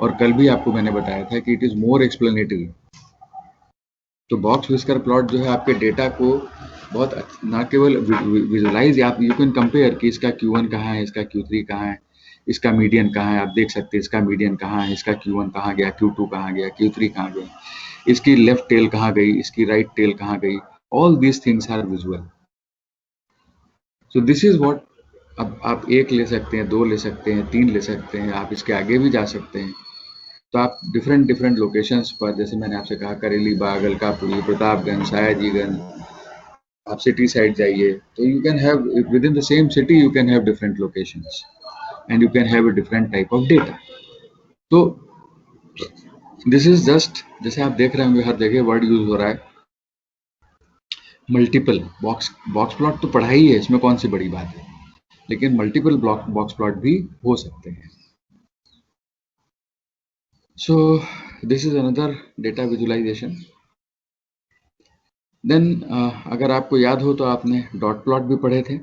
और कल भी आपको मैंने बताया था कि इट इज मोर एक्सप्लेनेटरी। तो बॉक्स विस्कर प्लॉट जो है आपके डेटा को बहुत ना केवल विजुलाइज, आप यू कैन कंपेयर कि इसका Q1 कहाँ है, इसका Q3 कहाँ है, इसका मीडियन कहाँ है, आप देख सकते हैं इसका मीडियन कहाँ है, इसका Q1 कहाँ गया, Q2 कहाँ गया, Q3 कहाँ गया, इसकी लेफ्ट टेल कहाँ गई, इसकी राइट टेल कहाँ गई। All these things are visual. So this is what, अब आप 1 ले सकते हैं, 2 ले सकते हैं, 3 ले सकते हैं, आप इसके आगे भी जा सकते हैं। तो आप डिफरेंट लोकेशंस पर, जैसे मैंने आपसे कहा करेली बाग, अलकापुरी, प्रतापगंज, सयाजीगंज, आप सिटी साइड जाइए, तो you can have with in the same city you can have different locations and you can have a different type of data. तो दिस इज जस्ट, जैसे आप देख रहे होंगे हर जगह वर्ड यूज हो रहा है मल्टीपल। बॉक्स प्लॉट तो पढ़ा ही है, इसमें कौन सी बड़ी बात है, लेकिन मल्टीपल बॉक्स प्लॉट भी हो सकते हैं। So this is another data visualization. Then अगर आपको याद हो तो आपने डॉट प्लॉट भी पढ़े थे।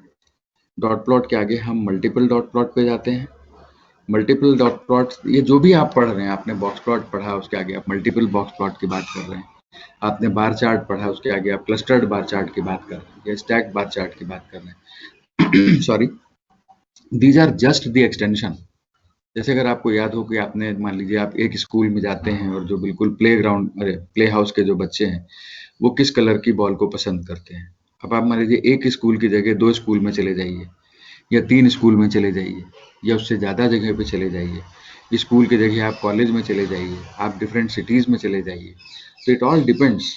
डॉट प्लॉट के आगे हम मल्टीपल डॉट प्लॉट पे जाते हैं। मल्टीपल डॉट प्लॉट, ये जो भी आप पढ़ रहे हैं, आपने बॉक्स प्लॉट पढ़ा, उसके आगे आप मल्टीपल बॉक्स प्लॉट की बात कर रहे हैं। आपने बार चार्ट पढ़ा, उसके आगे आप क्लस्टर्ड बार चार्ट की बात कर रहे हैं या स्टैक्ड बार चार्ट की बात कर रहे हैं। Sorry, these are just the extension. जैसे अगर आपको याद हो कि आपने, मान लीजिए आप एक स्कूल में जाते हैं और जो बिल्कुल प्ले हाउस के जो बच्चे हैं वो किस कलर की बॉल को पसंद करते हैं। अब आप मान लीजिए एक स्कूल की जगह 2 स्कूल में चले जाइए या 3 स्कूल में चले जाइए या उससे ज़्यादा जगह पे चले जाइए। स्कूल की जगह आप कॉलेज में चले जाइए, आप डिफरेंट सिटीज़ में चले जाइए। तो इट ऑल डिपेंड्स।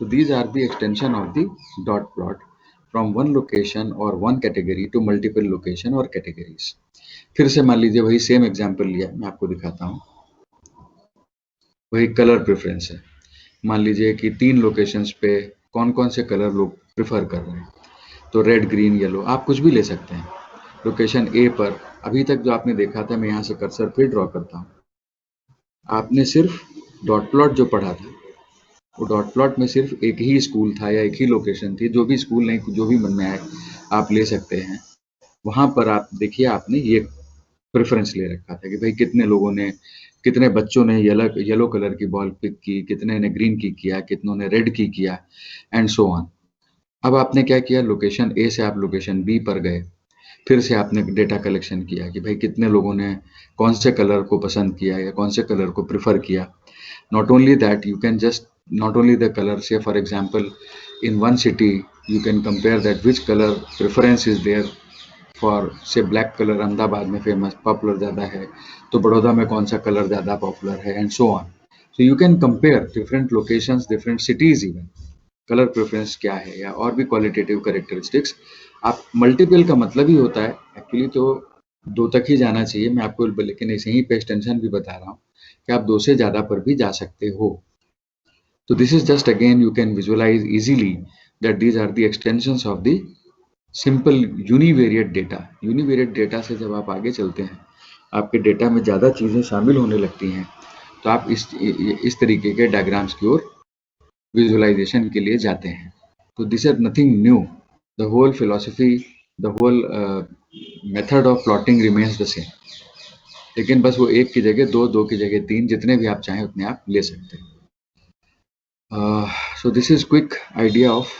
तो these are the extension of the dot plot from one location और one category to multiple location और कैटेगरीज। फिर से मान लीजिए वही सेम एग्जांपल लिया, मैं आपको दिखाता हूँ। वही कलर प्रेफरेंस है। मान लीजिए कि 3 लोकेशंस पे कौन कौन से कलर लोग प्रेफर कर रहे हैं, तो रेड, ग्रीन, येलो, आप कुछ भी ले सकते हैं। लोकेशन ए पर अभी तक जो आपने देखा था, मैं यहाँ से कर्सर फिर ड्रॉ करता हूँ। आपने सिर्फ डॉट प्लॉट जो पढ़ा था, वो डॉट प्लॉट में सिर्फ एक ही स्कूल था या एक ही लोकेशन थी। जो भी स्कूल नहीं, जो भी मन में आए आप ले सकते हैं। वहाँ पर आप देखिए, आपने ये प्रेफरेंस ले रखा था कि भाई कितने लोगों ने, कितने बच्चों ने येलो कलर की बॉल पिक की, कितने ने ग्रीन की किया, कितनों ने रेड की किया, एंड सो ऑन। अब आपने क्या किया, लोकेशन ए से आप लोकेशन बी पर गए, फिर से आपने डेटा कलेक्शन किया कि भाई कितने लोगों ने कौन से कलर को पसंद किया या कौन से कलर को प्रेफर किया। Not only that, you can just not only the color, say for example in one city you can compare that which color preference is there for say black color Ahmedabad में famous popular ज़्यादा है, तो बड़ौदा में कौन सा colour ज़्यादा popular है, and so on. So you can compare different locations, different cities, even colour preference क्या है या और भी क्वालिटेटिव कैरेक्टरिस्टिक्स. आप मल्टीपल का मतलब ही होता है एक्चुअली तो दो तक ही जाना चाहिए, मैं आपको लेकिन ऐसे ही पे एक्सटेंशन भी बता रहा हूँ कि आप दो से ज़्यादा पर भी जा सकते हो. So this is just again you can visualize easily that these are the extensions of the simple univariate data. Univariate data से जब आप आगे चलते हैं, आपके डेटा में ज़्यादा चीज़ें शामिल होने लगती हैं, तो आप इस तरीके के डायग्राम्स की ओर विजुअलाइजेशन के लिए जाते हैं. तो this is nothing new. The whole philosophy, the whole method of plotting remains the same. लेकिन बस वो एक की जगह दो, दो की जगह तीन, जितने भी आप चाहें उतने आप ले सकते हैं. So this is quick idea of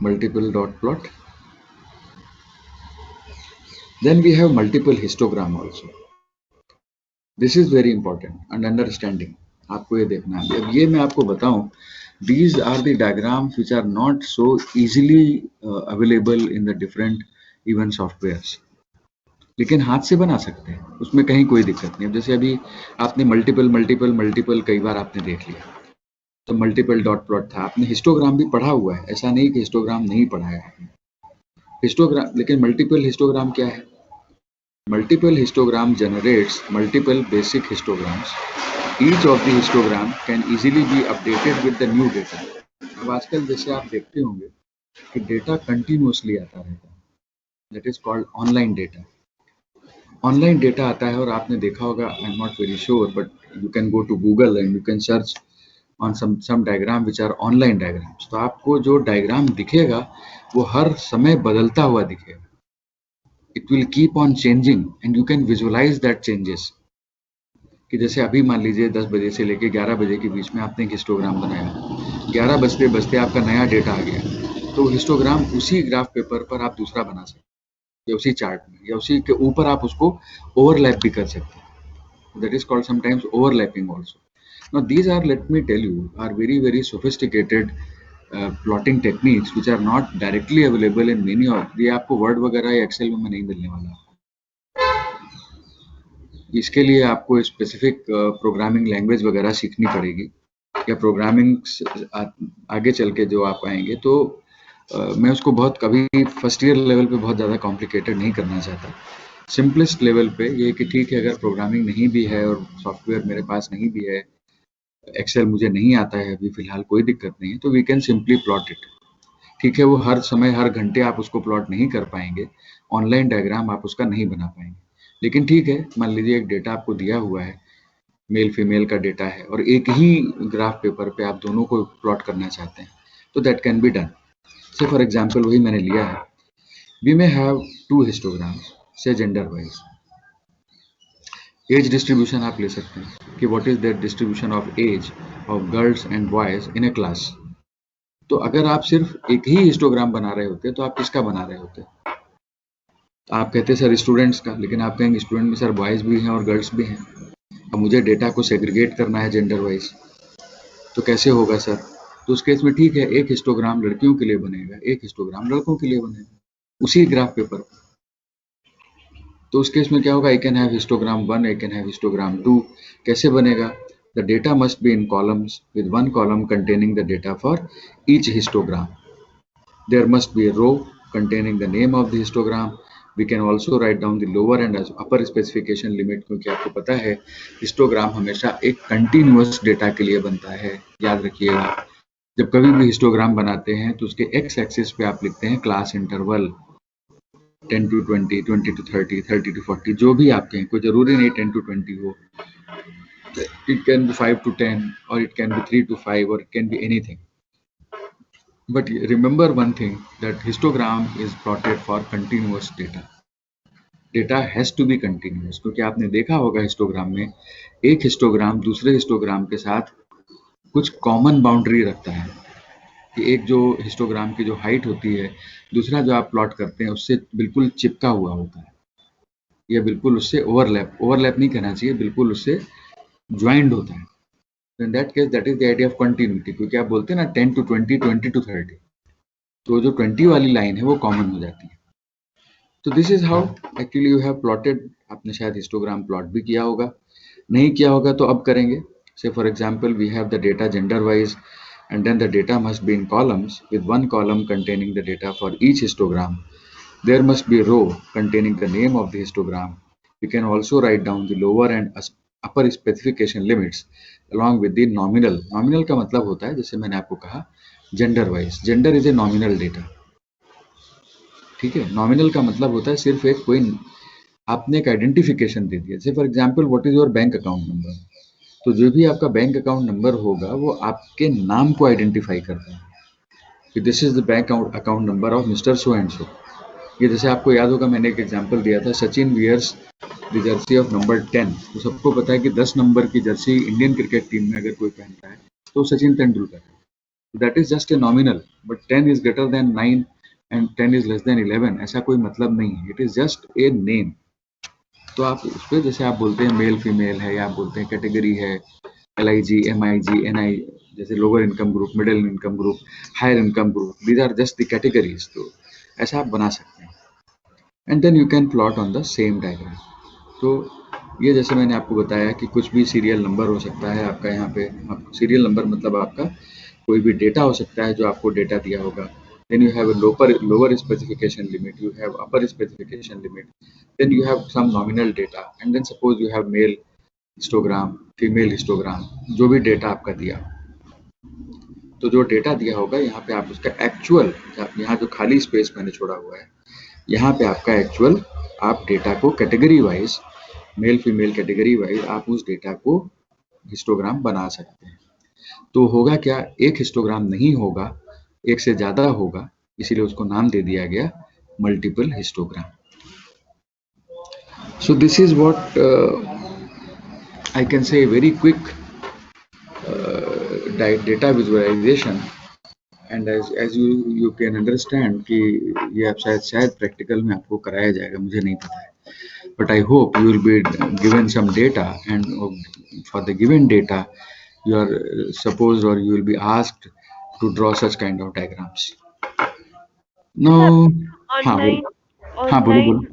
multiple dot plot. Then we have multiple histogram also. This is very important and understanding. आपको ये देखना है. अब ये मैं आपको बताऊं, these are the diagrams which are not so easily available in the different even softwares. लेकिन हाथ से बना सकते हैं, उसमें कहीं कोई दिक्कत नहीं. अब जैसे अभी आपने मल्टीपल कई बार आपने देख लिया, तो मल्टीपल डॉट प्लॉट था. आपने हिस्टोग्राम भी पढ़ा हुआ है, ऐसा नहीं कि हिस्टोग्राम नहीं पढ़ा है हिस्टोग्राम. लेकिन मल्टीपल हिस्टोग्राम क्या है? Multiple histogram generates multiple basic histograms. Each of the histogram can easily be updated with the new data. अब आजकल जैसे आप देखते होंगे कि डेटा कंटिन्यूअसली आता रहता है, that is called online data. Online data आता है और आपने देखा होगा, I am not very sure, but you can go to Google and you can search on some diagram which are online diagrams. तो आपको जो डायग्राम दिखेगा वो हर समय बदलता हुआ दिखेगा. It will keep on changing and you can visualize that changes. कि जैसे अभी मान लीजिए 10 बजे से लेके 11 बजे के बीच में आपने एक हिस्टोग्राम बनाया, 11 बजते बजते आपका नया डेटा आ गया, तो हिस्टोग्राम उसी ग्राफ पेपर पर आप दूसरा बना सकते हैं, या उसी चार्ट में, या उसी के ऊपर आप उसको ओवरलैप भी कर सकते हैं. That is called sometimes overlapping also. Now these are, let me tell you, are very sophisticated plotting techniques which are not directly available in many of. ये आपको वर्ड वगैरह या एक्सेल में नहीं मिलने वाला. इसके लिए आपको स्पेसिफिक प्रोग्रामिंग लैंग्वेज वगैरह सीखनी पड़ेगी, या प्रोग्रामिंग आगे चल के जो आप आएंगे तो मैं उसको बहुत कभी फर्स्ट ईयर लेवल पे बहुत ज़्यादा कॉम्प्लिकेटेड नहीं करना चाहता. सिंपलेस्ट लेवल पे ये कि ठीक है, अगर प्रोग्रामिंग नहीं भी है और सॉफ्टवेयर मेरे पास नहीं भी है, एक्सेल मुझे नहीं आता है अभी फिलहाल, कोई दिक्कत नहीं है, तो we can simply plot it. ठीक है, वो हर समय हर घंटे आप उसको प्लॉट नहीं कर पाएंगे, ऑनलाइन डायग्राम आप उसका नहीं बना पाएंगे. लेकिन ठीक है, मान लीजिए एक डेटा आपको दिया हुआ है, मेल फीमेल का डेटा है, और एक ही ग्राफ पेपर पे आप दोनों को प्लॉट करना चाहते हैं, तो that can be done. Say for example वही मैंने लिया है, we may have 2 histograms say gender wise. Age distribution आप ले सकते हैं कि what is the distribution of age of girls and boys in a class. तो अगर आप सिर्फ एक ही हिस्टोग्राम बना रहे होते तो आप किसका बना रहे होते? आप कहते सर स्टूडेंट्स का, लेकिन आप कहेंगे स्टूडेंट में सर बॉयज भी हैं और गर्ल्स भी हैं, अब मुझे डेटा को सेग्रीगेट करना है जेंडर वाइज, तो कैसे होगा सर? तो उस केस में ठीक है, एक हिस्टोग्राम लड़कियों के लिए बनेगा, एक हिस्टोग्राम लड़कों के लिए बनेगा उसी ग्राफ पेपर पर. तो उस केस में क्या होगा? I can have histogram 1, I can have histogram 2. कैसे बनेगा? The data must be in columns with one column containing the data for each histogram. There must be a row containing the name of the histogram. We can also write down the lower and upper specification limit, क्योंकि आपको पता है histogram हमेशा एक continuous data के लिए बनता है. याद रखिएगा, जब कभी भी हिस्टोग्राम बनाते हैं तो उसके एक्स एक्सिस पे आप लिखते हैं class interval 10 to 20, 20 to 30, 30 to 40, जो भी आपके हैं. कोई जरूरी नहीं 10 to 20 हो, it can be 5 to 10 or it can be 3 to 5 or it can be anything. But remember one thing, that histogram is plotted for continuous data. Data has to be continuous, क्योंकि आपने देखा होगा histogram में एक histogram दूसरे histogram के साथ कुछ कॉमन बाउंड्री रखता है, कि एक जो हिस्टोग्राम की जो हाइट होती है, दूसरा जो आप प्लॉट करते हैं उससे बिल्कुल चिपका हुआ होता है, या बिल्कुल उससे ओवरलैप नहीं कहना चाहिए, बिल्कुल उससे ज्वाइंड होता है. इन that case that is the idea of continuity, क्योंकि आप बोलते हैं ना 10 to 20, 20 to 30, तो जो 20 वाली लाइन है वो कॉमन हो जाती है। तो this is how actually you have plotted. आपने शायद हिस्टोग्राम प्लॉट भी किया होगा, नहीं किया होगा तो अब करेंगे। Say for example we have the data gender wise and then the data must be in columns with one column containing the data for each histogram. There must be a row containing the name of the histogram. We can also write down the lower and upper specification limits along with the nominal. Nominal का मतलब होता है, जैसे मैंने आपको कहा, gender wise. Gender is a nominal data. ठीक है, नॉमिनल का मतलब होता है सिर्फ एक कोई आपने एक आइडेंटिफिकेशन दे दिया। जैसे for example what is your bank account number, तो जो भी आपका बैंक अकाउंट नंबर होगा वो आपके नाम को आइडेंटिफाई करता है कि this is the bank account number of mister so and so. ये जैसे आपको याद होगा मैंने एक एग्जांपल दिया था, Sachin wears the jersey of number 10। तो सबको पता है कि 10 नंबर की जर्सी इंडियन क्रिकेट टीम में अगर कोई पहनता है तो सचिन तेंदुलकर है। That is just a nominal, but 10 is greater than 9 and 10 is less than 11, ऐसा कोई मतलब नहीं है। It is just a name. तो आप उस पर जैसे आप बोलते हैं मेल फीमेल है, या आप बोलते हैं कैटेगरी है, LIG, MIG, NI, जैसे lower income group, middle income group, higher income group, these are just the categories. तो ऐसा आप बना सकते हैं and then you can plot on the same diagram. तो ये जैसे मैंने आपको बताया कि कुछ भी सीरियल नंबर हो सकता है आपका, यहाँ पे सीरियल नंबर मतलब आपका कोई भी डेटा हो सकता है जो आपको डेटा दिया होगा। Then you have a lower specification limit, you have upper specification limit, then you have some nominal data, and then suppose you have male histogram, female histogram, जो भी डेटा आपका दिया, तो जो डेटा दिया होगा यहाँ पे आप उसका एक्चुअल, यहाँ जो खाली स्पेस मैंने छोड़ा हुआ है यहाँ पे आपका एक्चुअल, आप डेटा को category wise, male female category wise आप उस डेटा को हिस्टोग्राम बना सकते हैं। तो होगा क्या, एक हिस्टोग्राम नहीं होगा, एक से ज़्यादा होगा, इसीलिए उसको नाम दे दिया गया multiple histogram. So this is what I can say very quick data visualization, and as you can understand कि ये आप शायद प्रैक्टिकल में आपको कराया जाएगा, मुझे नहीं पता है, but I hope you will be given some data, and for the given data you are supposed or you will be asked to draw such kind of diagrams. Now हाँ बोलो, ऑनलाइन हाँ बोलो ऑनलाइन बोलो,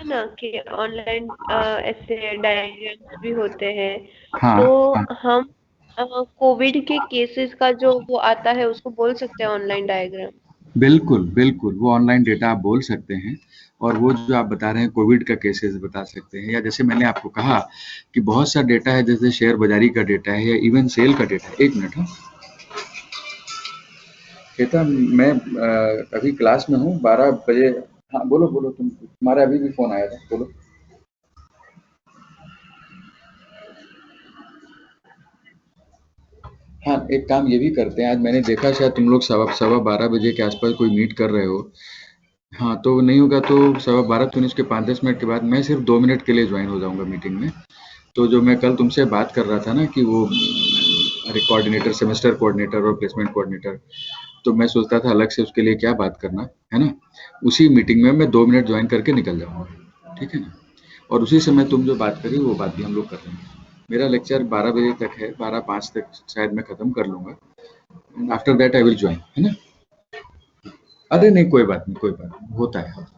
ना कि online ऐसे diagrams भी होते हैं, हाँ तो हाँ हम कोविड के केसेस का जो वो आता है उसको बोल सकते हैं ऑनलाइन डायग्राम। बिल्कुल बिल्कुल, वो ऑनलाइन डेटा आप बोल सकते हैं, और वो जो आप बता रहे हैं कोविड का केसेस बता सकते हैं, या जैसे मैंने आपको कहा कि बहुत सा डेटा है, जैसे शेयर बाजारी का डेटा है या इवन सेल का डेटा है। एक मिनट, हाँ श्वेता, मैं अभी क्लास में हूँ, 12 बजे। हाँ बोलो बोलो, तुम्हारा अभी भी फोन आया था, बोलो। हाँ, एक काम ये भी करते हैं, आज मैंने देखा शायद तुम लोग सवा 12 बजे के आसपास कोई मीट कर रहे हो। हाँ, तो नहीं होगा तो 12:15 तो नहीं, उसके 5-10 मिनट के बाद मैं सिर्फ 2 मिनट के लिए ज्वाइन हो जाऊंगा मीटिंग में। तो जो मैं कल तुमसे बात कर रहा था ना कि वो अरे कोऑर्डिनेटर, सेमेस्टर कोऑर्डिनेटर और प्लेसमेंट कोऑर्डिनेटर, तो मैं सोचता था अलग से उसके लिए क्या बात करना है ना, उसी मीटिंग में मैं 2 मिनट ज्वाइन करके निकल जाऊंगा, ठीक है ना। और उसी समय तुम जो बात करी वो बात भी हम लोग कर लेंगे। मेरा लेक्चर 12 बजे तक है, 12:05 तक शायद मैं खत्म कर लूंगा, and after that I will join, है ना। अरे नहीं, कोई बात नहीं, कोई बात नहीं, होता है।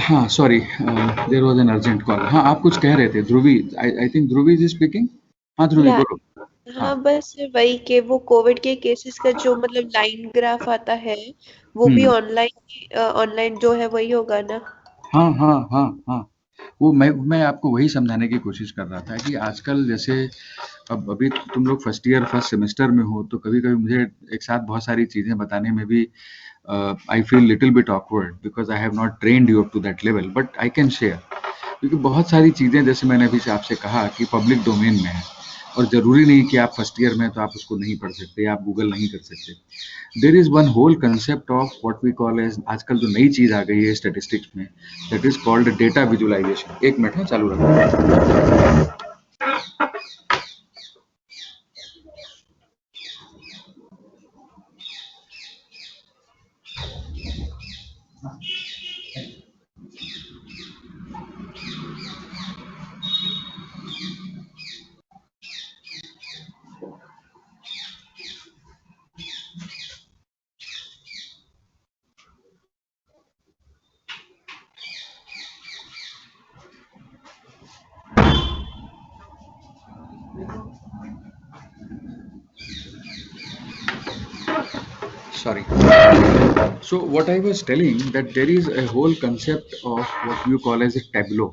हाँ sorry, there was an urgent call. हाँ आप कुछ कह रहे थे, Dhruvi, I think Dhruvi is speaking. हाँ ध्रुवी या बोलो। हाँ, हाँ, बस वही कि वो कोविड के केसेस का जो मतलब लाइन ग्राफ आता है वो भी हम्म, ऑनलाइन जो है वही होगा ना। हाँ हाँ हाँ हाँ, वो मैं आपको वही समझाने की कोशिश कर रहा था कि आजकल जैसे अब अभी तुम लोग फर्स्ट ईयर फर्स्ट सेमेस्टर में हो, तो कभी कभी मुझे एक साथ बहुत सारी चीजें बताने में भी I feel little bit awkward because I have not trained you up to that level, but I can share, क्योंकि बहुत सारी चीजें जैसे मैंने अभी से आपसे कहा कि पब्लिक डोमेन में है, और जरूरी नहीं कि आप फर्स्ट ईयर में हैं तो आप उसको नहीं पढ़ सकते या आप गूगल नहीं कर सकते। There is one whole concept of what we call as, आजकल जो नई चीज आ गई है स्टेटिस्टिक्स में, that is called data visualisation. एक मिनट है, चालू रखो। sorry. So what I was telling, that there is a whole concept of what you call as a tableau.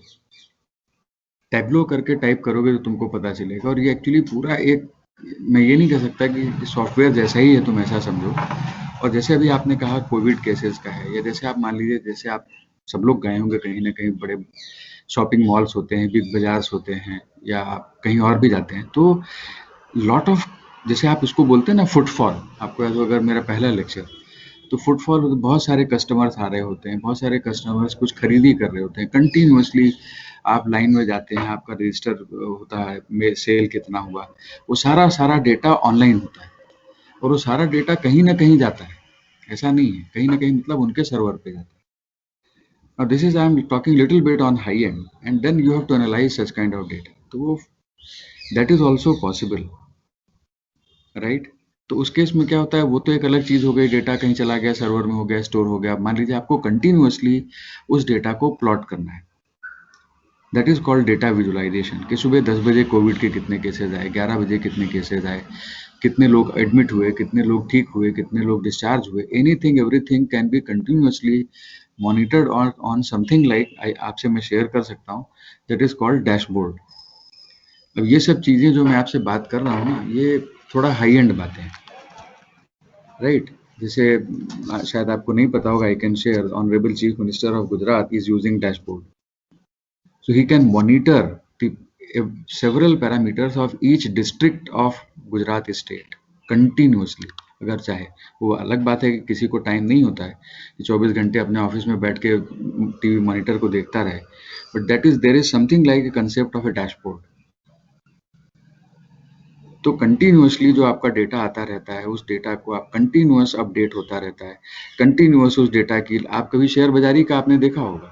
Tableau करके टाइप करोगे तो तुमको पता चलेगा, और ये एक्चुअली पूरा एक, मैं ये नहीं कह सकता कि सॉफ्टवेयर जैसा ही है, तुम ऐसा समझो। और जैसे अभी आपने कहा कोविड केसेस का है, या जैसे आप मान लीजिए, जैसे आप सब लोग गए होंगे कहीं ना कहीं, बड़े शॉपिंग मॉल्स होते हैं, बिग बाजार्स होते हैं, या आप कहीं और भी जाते हैं, तो लॉट ऑफ, जैसे आप इसको बोलते हैं ना फुटफॉल, आपको याद हो अगर मेरा पहला लेक्चर, तो फुटफॉल, बहुत सारे कस्टमर्स आ रहे होते हैं, बहुत सारे कस्टमर्स कुछ खरीदी कर रहे होते हैं कंटिन्यूअसली, आप लाइन में जाते हैं, आपका रजिस्टर होता है, सेल कितना हुआ, वो सारा सारा डेटा ऑनलाइन होता है, और वो सारा डेटा कहीं ना कहीं जाता है, ऐसा नहीं है, कहीं ना कहीं मतलब उनके सर्वर पे जाता है। Now this is, I am talking little bit on high end, and then you have to analyze such kind of data. तो वो that is also possible, right? तो उस केस में क्या होता है, वो तो एक अलग चीज हो गई, डेटा कहीं चला गया, सर्वर में हो गया, स्टोर हो गया। मान लीजिए आपको कंटिन्यूअसली उस डेटा को प्लॉट करना है, that is called data visualisation, कि सुबह 10 बजे कोविड के कितने केसेज आए, 11 बजे कितने केसेज आए, कितने लोग एडमिट हुए, कितने लोग ठीक हुए, कितने लोग डिस्चार्ज हुए, anything everything can be continuously monitored on something like, आपसे मैं शेयर कर सकता हूँ, दैट इज कॉल्ड डैशबोर्ड। अब ये सब चीजें जो मैं आपसे बात कर रहा हूँ ना, ये थोड़ा हाई एंड बातें हैं, राइट? जैसे शायद आपको नहीं पता होगा, I can share, honourable chief minister of Gujarat is using dashboard, so he can monitor the several parameters of each district of Gujarat state continuously, अगर चाहे। वो अलग बात है कि किसी को टाइम नहीं होता है कि 24 घंटे अपने ऑफिस में बैठ के टीवी मॉनिटर को देखता रहे, but that is, there is something like a concept of a dashboard. तो कंटिन्यूअसली जो आपका डेटा आता रहता है, उस डेटा को आप कंटिन्यूअस अपडेट होता रहता है, कंटिन्यूअस उस डेटा की, आप कभी शेयर बाजारी का आपने देखा होगा,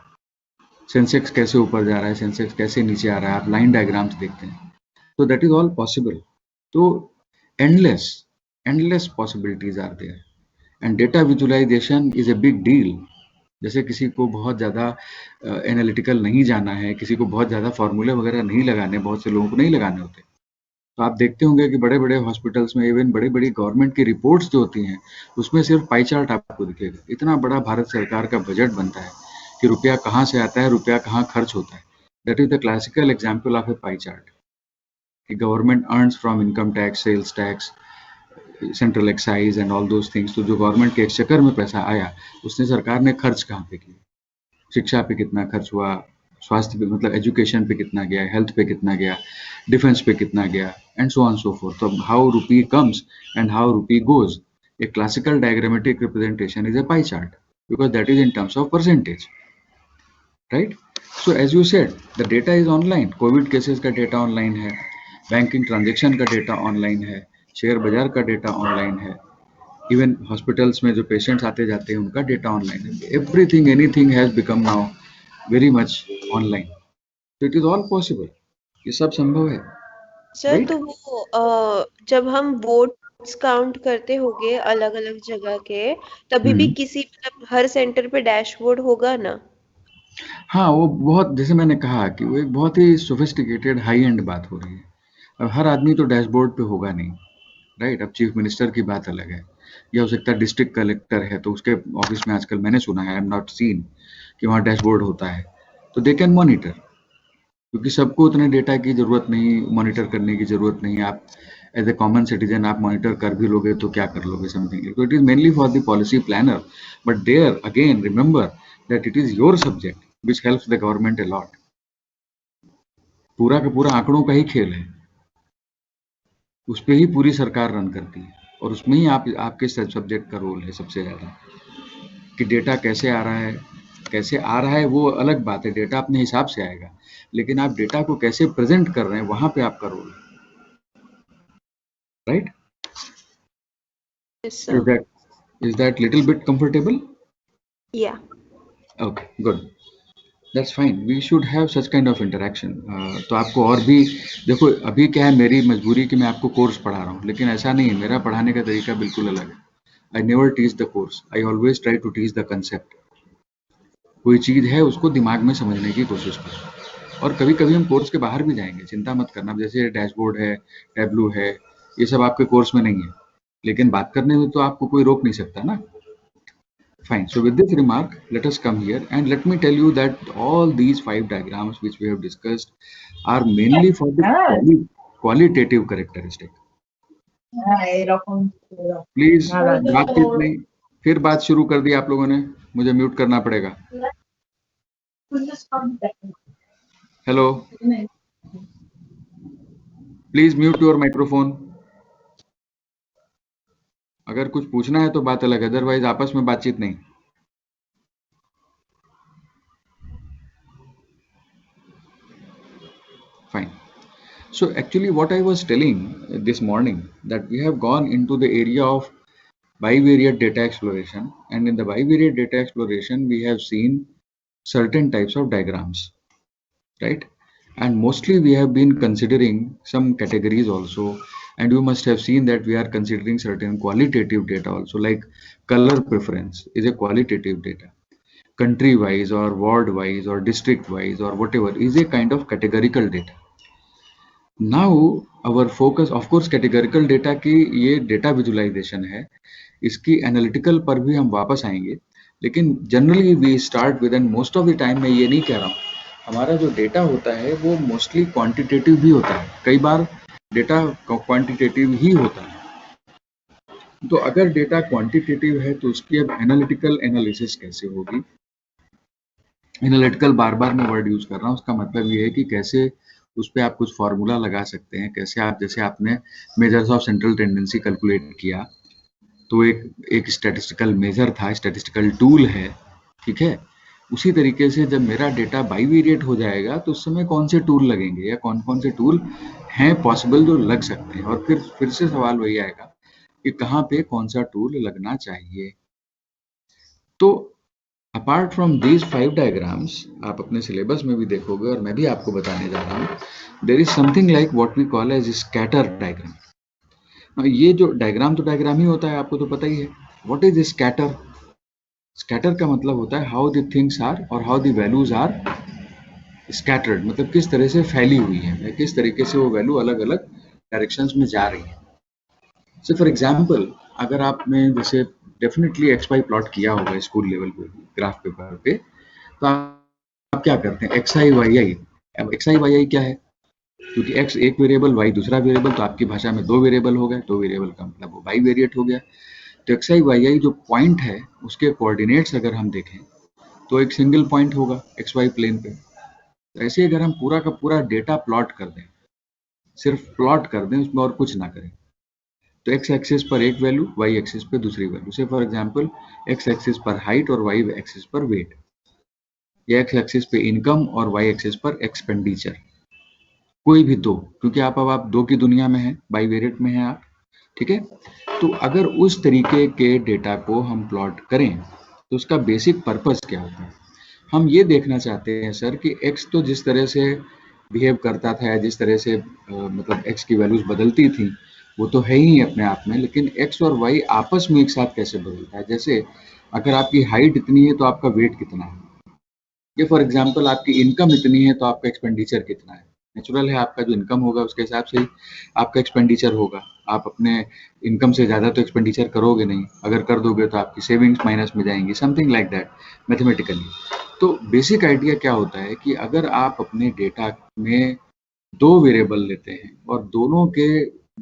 सेंसेक्स कैसे ऊपर जा रहा है, सेंसेक्स कैसे नीचे आ रहा है, आप लाइन डायग्राम्स देखते हैं, तो दैट इज ऑल पॉसिबल। तो endless possibilities are there, and data visualisation is a big deal. जैसे किसी को बहुत ज़्यादा एनालिटिकल नहीं जाना है, किसी को बहुत ज़्यादा फॉर्मूले वगैरह नहीं लगाने, बहुत से लोगों को नहीं लगाने होते, तो आप देखते होंगे कि बड़े बड़े हॉस्पिटल्स में, इवन बड़ी बड़ी गवर्नमेंट की रिपोर्ट्स जो होती हैं, उसमें सिर्फ पाई चार्ट आपको दिखेगा। इतना बड़ा भारत सरकार का बजट बनता है कि रुपया कहाँ से आता है, रुपया कहाँ खर्च होता है। That is the classical example of a pie chart, कि government earns from income tax, sales tax, central excise and all those things. तो जो गवर्नमेंट के एक्सचेकर में पैसा आया, उसने सरकार ने खर्च कहाँ पे किया, शिक्षा पे कितना खर्च हुआ, स्वास्थ्य पे, मतलब एजुकेशन पे कितना गया, हेल्थ पे कितना गया, डिफेंस पे कितना गया, and so on so forth. तो how rupee comes and how rupee goes, a classical diagrammatic representation is a pie chart, because that is in terms of percentage, right? So as you said, the data is online, covid cases का data online है, banking transaction का data online है, share बाजार का data online है, even hospitals में जो patients आते जाते हैं उनका डेटा ऑनलाइन है, everything anything has become now very much online, तो इट इज ऑल पॉसिबल, ये सब संभव है, सर राइट? तो वो जब हम वोट्स काउंट करते होंगे अलग अलग जगह के, तभी भी किसी मतलब हर सेंटर पे डैशबोर्ड होगा ना? हाँ, वो बहुत, जैसे मैंने कहा कि वो एक बहुत ही सोफिस्टिकेटेड हाई एंड बात हो रही है। अब हर आदमी तो डैशबोर्ड पे होगा नहीं, राइट? अब चीफ मिनिस्टर की बात अलग है, या हो सकता है डिस्ट्रिक्ट कलेक्टर है, तो उसके ऑफिस में आजकल मैंने सुना है, आई एम नॉट सीन, कि वहाँ डैशबोर्ड होता है, तो दे कैन मॉनिटर, क्योंकि सबको उतने डेटा की जरूरत नहीं, मॉनिटर करने की जरूरत नहीं है। आप एज ए कॉमन सिटीजन आप मॉनिटर कर भी लोगे तो क्या कर लोगे, समथिंग। तो it is mainly for the policy planner, but there again remember that it is your subject which helps the government a lot. पूरा का पूरा आंकड़ों का ही खेल है, उस पर ही पूरी सरकार रन करती है, और उसमें ही आपके सब्जेक्ट का रोल है सबसे ज्यादा, कि डेटा कैसे आ रहा है, कैसे आ रहा है वो अलग बात है, डेटा अपने हिसाब से आएगा, लेकिन आप डेटा को कैसे प्रेजेंट कर रहे हैं, वहां पे आपका रोल है, right? Yes, sir. Is that little bit comfortable? Yeah. Okay, good. That's fine. We should have such kind of interaction. तो आपको और भी देखो, अभी क्या है, मेरी मजबूरी कि मैं आपको कोर्स पढ़ा रहा हूँ, लेकिन ऐसा नहीं है, मेरा पढ़ाने का तरीका बिल्कुल अलग है। I never teach the course. I always try to teach the concept. कोई चीज है उसको दिमाग में समझने की कोशिश करो, और कभी कभी हम कोर्स के बाहर भी जाएंगे, चिंता मत करना। जैसे डैशबोर्ड है, टैब्लू है, ये सब आपके कोर्स में नहीं है, लेकिन बात करने में तो आपको कोई रोक नहीं सकता ना. Fine. So with this remark, let us come here and let me tell you that all these 5 diagrams which we have discussed are mainly for the qualitative characteristic. Please, बातचीत नहीं. फिर बात शुरू कर दी आप लोगों ने. मुझे म्यूट करना पड़ेगा. Hello. Please mute your microphone. अगर कुछ पूछना है तो बात अलग, अदरवाइज आपस में बातचीत नहीं. Fine. So actually what I was telling this morning, that we have gone into the area of bivariate data exploration, and in the bivariate data exploration we have seen certain types of diagrams, right? And mostly we have been considering some categories also, and you must have seen that we are considering certain qualitative data also, like color preference is a qualitative data, country wise or ward wise or district wise or whatever is a kind of categorical data. Now our focus, of course, categorical data की ये data visualization है, इसकी analytical पर भी हम वापस आएंगे, लेकिन generally we start with, and most of the time मैं ये नहीं कह रहा हूँ, हमारा जो data होता है वो mostly quantitative भी होता है, कई बार data quantitative ही होता है. तो अगर data quantitative है तो उसकी अब analytical analysis कैसे होगी? Analytical बार बार मैं word use कर रहा हूँ, उसका मतलब ये है कि कैसे उस पर आप कुछ फॉर्मूला लगा सकते हैं, कैसे आप, जैसे आपने measures of central tendency calculate किया तो एक स्टैटिस्टिकल मेजर था, स्टैटिस्टिकल टूल है, ठीक है. उसी तरीके से जब मेरा डेटा बाईवेरिएट हो जाएगा तो उस समय कौन से टूल लगेंगे या कौन कौन से टूल हैं पॉसिबल जो लग सकते हैं, और फिर से सवाल वही आएगा कि कहाँ पे कौन सा टूल लगना चाहिए. तो अपार्ट फ्रॉम दीज 5 डायग्राम्स, आप अपने सिलेबस में भी देखोगे और मैं भी आपको बताने जा रहा हूँ, there is something like what we call as scatter diagram. ये जो डायग्राम तो डायग्राम ही होता है, आपको तो पता ही है. What is scatter? स्कैटर का मतलब होता है हाउ द थिंग्स आर और how the values are scattered, मतलब किस तरह से फैली हुई है, किस तरीके से वो वैल्यू अलग अलग डायरेक्शंस में जा रही है. सो फॉर एग्जाम्पल, अगर आपने जैसे डेफिनेटली एक्स वाई प्लॉट किया होगा स्कूल लेवल पे ग्राफ पेपर पे, तो आप क्या करते हैं, एक्स आई वाई आई. अब एक्स आई वाई आई क्या है? क्योंकि एक्स एक वेरिएबल, वाई दूसरा वेरिएबल, तो आपकी भाषा में 2 वेरिएबल हो गए, 2 वेरिएबल का मतलब वो बाई वेरिएट हो गया. तो एक्स आई वाई आई जो पॉइंट है उसके कोऑर्डिनेट्स अगर हम देखें तो एक सिंगल पॉइंट होगा एक्स वाई प्लेन पे. तो ऐसे अगर हम पूरा का पूरा डेटा प्लॉट कर दें, सिर्फ प्लॉट कर दें, उसमें और कुछ ना करें, तो एक्स एक्सिस पर एक वैल्यू, वाई एक्सिस पर दूसरी वैल्यू, से फॉर एग्जांपल एक्स एक्सिस पर हाइट और वाई एक्सिस पर वेट, या एक्स एक्सिस पे इनकम और वाई एक्सिस पर एक्सपेंडिचर, कोई भी दो, क्योंकि आप दो की दुनिया में हैं, बाईवेरिएट में हैं आप, ठीक है. तो अगर उस तरीके के डेटा को हम प्लॉट करें तो उसका बेसिक पर्पस क्या होता है? हम ये देखना चाहते हैं सर कि एक्स तो जिस तरह से बिहेव करता था या जिस तरह से मतलब एक्स की वैल्यूज बदलती थी वो तो है ही अपने आप में, लेकिन एक्स और वाई आपस में एक साथ कैसे बदलता है. जैसे अगर आपकी हाइट इतनी है तो आपका वेट कितना है, ये फॉर एग्जांपल आपकी इनकम इतनी है तो आपका एक्सपेंडिचर कितना है. नेचुरल है, आपका जो इनकम होगा उसके हिसाब से ही आपका एक्सपेंडिचर होगा. आप अपने इनकम से ज़्यादा तो एक्सपेंडिचर करोगे नहीं, अगर कर दोगे तो आपकी सेविंग्स माइनस में जाएंगी, समथिंग लाइक दैट मैथमेटिकली. तो बेसिक आइडिया क्या होता है कि अगर आप अपने डेटा में 2 वेरिएबल लेते हैं और दोनों के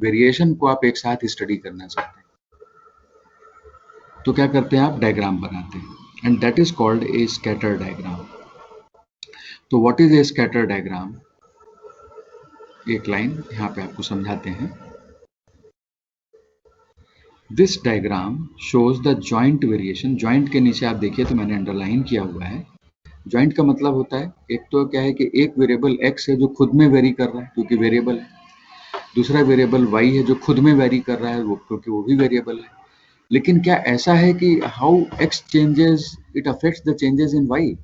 वेरिएशन को आप एक साथ स्टडी करना चाहते हैं तो क्या करते हैं, आप डायग्राम बनाते हैं, and that is called a scatter diagram. तो what is a scatter diagram? एक लाइन यहाँ पे आपको समझाते हैं. This diagram shows the joint variation. Joint के नीचे आप देखिए तो मैंने अंडरलाइन किया हुआ है. जॉइंट का मतलब होता है, एक तो क्या है कि एक वेरिएबल एक्स है जो खुद में वेरी कर रहा है क्योंकि वेरिएबल है, दूसरा वेरिएबल वाई है जो खुद में वेरी कर रहा है वो क्योंकि वो भी वेरिएबल है. लेकिन क्या ऐसा है कि how X changes it affects the changes in Y?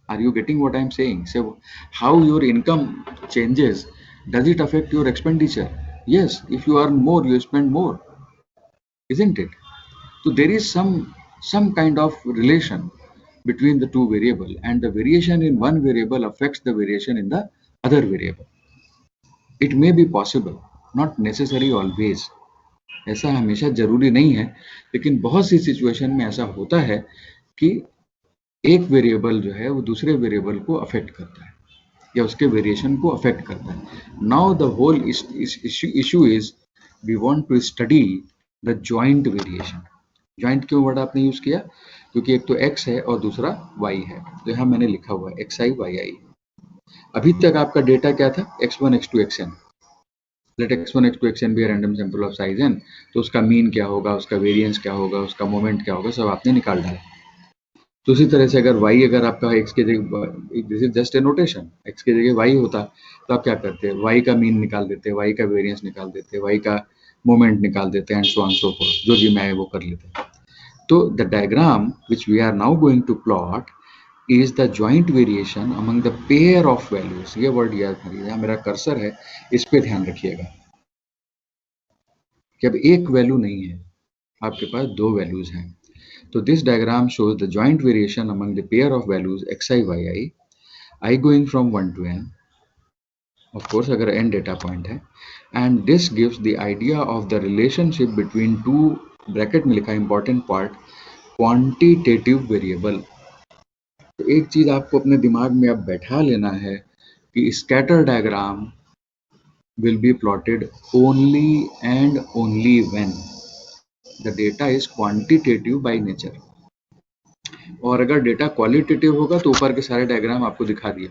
Are you getting what I'm saying? So how your income changes, does it affect your expenditure? Yes, if you earn more, you spend more, isn't it? So there is some kind of relation between the two variable, and the variation in one variable affects the variation in the other variable. It may be possible, not necessary always, ऐसा हमेशा जरूरी नहीं है, लेकिन बहुत सी situation में ऐसा होता है कि एक वेरिएबल जो है वो दूसरे वेरिएबल को अफेक्ट करता है या उसके वेरिएशन को अफेक्ट करता है। Now the whole issue is we want to study the joint variation. Joint क्यों वर्ड आपने यूज किया? क्योंकि एक तो x है और दूसरा y है, तो यहाँ मैंने लिखा हुआ है xi yi। अभी तक आपका डेटा क्या था? x1 x2 xn। Let x1 x2 xn be random sample of size n, तो उसका मीन क्या होगा, उसका वेरिएंस क्या होगा, उसका मोमेंट क्या होगा, सब आपने निकाल डाला। तो उसी तरह से अगर y अगर आपका x के जगह, this is just A notation, x के जगह y होता तो आप क्या करते हैं? y का मीन निकाल देते, y का वेरिएंस निकाल देते, y का मोमेंट निकाल देते and so on so forth, जो जी मैं वो कर लेते। तो the diagram which we are now going to plot is the joint variation among the pair of values। ये वर्ड याद करिए, यहाँ मेरा कर्सर है, इस पे ध्यान रखिएगा कि अब एक वैल्यू नहीं है, आपके पास दो वैल्यूज हैं। तो this diagram shows the joint variation among the pair of values xi yi, I going from 1 to n, of course अगर n डेटा पॉइंट है, and this gives the idea of the relationship between two, bracket में लिखा important part, quantitative variable. तो एक चीज आपको अपने दिमाग में अब बैठा लेना है कि scatter diagram will be plotted only and only when the data is quantitative by nature। और अगर डेटा क्वालिटेटिव होगा तो ऊपर के सारे डायग्राम आपको दिखा दिए,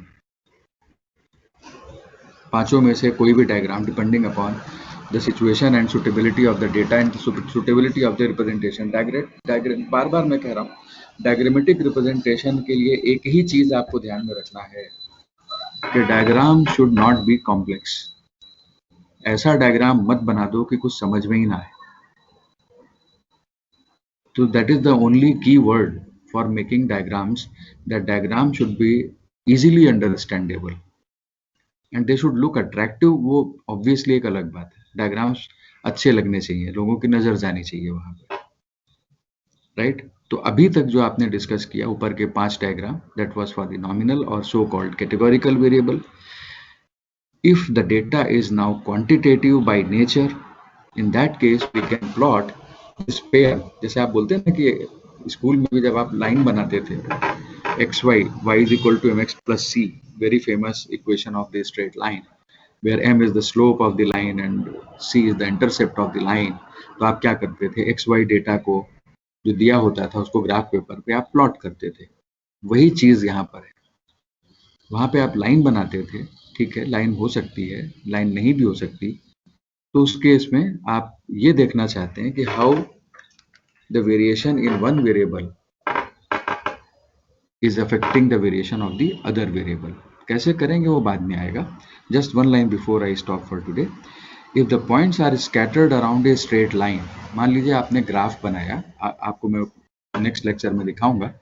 पांचों में से कोई भी diagram, depending upon the situation and suitability of the data and suitability of the representation. Diagram बार बार मैं कह रहा हूँ, डायग्रामेटिक रिप्रेजेंटेशन के लिए एक ही चीज आपको ध्यान में रखना है कि diagram should not be complex. ऐसा डायग्राम मत बना दो कि कुछ समझ में ही ना आए। तो दैट इज द ओनली की word for making diagrams, that diagram should be easily understandable and they should look attractive. वो ऑब्वियसली एक अलग बात है, डायग्राम्स अच्छे लगने चाहिए, लोगों की नजर जानी चाहिए वहां पे, राइट? तो अभी तक जो आपने डिस्कस किया ऊपर के 5 diagram, that was for the nominal और so called categorical variable. If the data is now quantitative by nature, in that case we can plot this pair। जैसे आप बोलते हैं ना कि स्कूल में भी जब आप लाइन बनाते थे, x y, y is equal to mx plus c, very famous equation of the straight line, where m is the slope of the line and c is the intercept of the line। तो आप क्या करते थे? x y data को जो दिया होता था उसको ग्राफ पेपर पे आप प्लॉट करते थे। वही चीज यहाँ पर है, वहां पे आप लाइन बनाते थे, ठीक है, लाइन हो सकती है, लाइन नहीं भी हो सकती। तो उस केस में आप ये देखना चाहते हैं कि how the variation in one variable is affecting the variation of the other variable. कैसे करेंगे वो बाद में आएगा। Just one line before I stop for today. If the points are scattered around a straight line, मान लीजिए आपने graph बनाया, आपको मैं नेक्स्ट लेक्चर में दिखाऊंगा,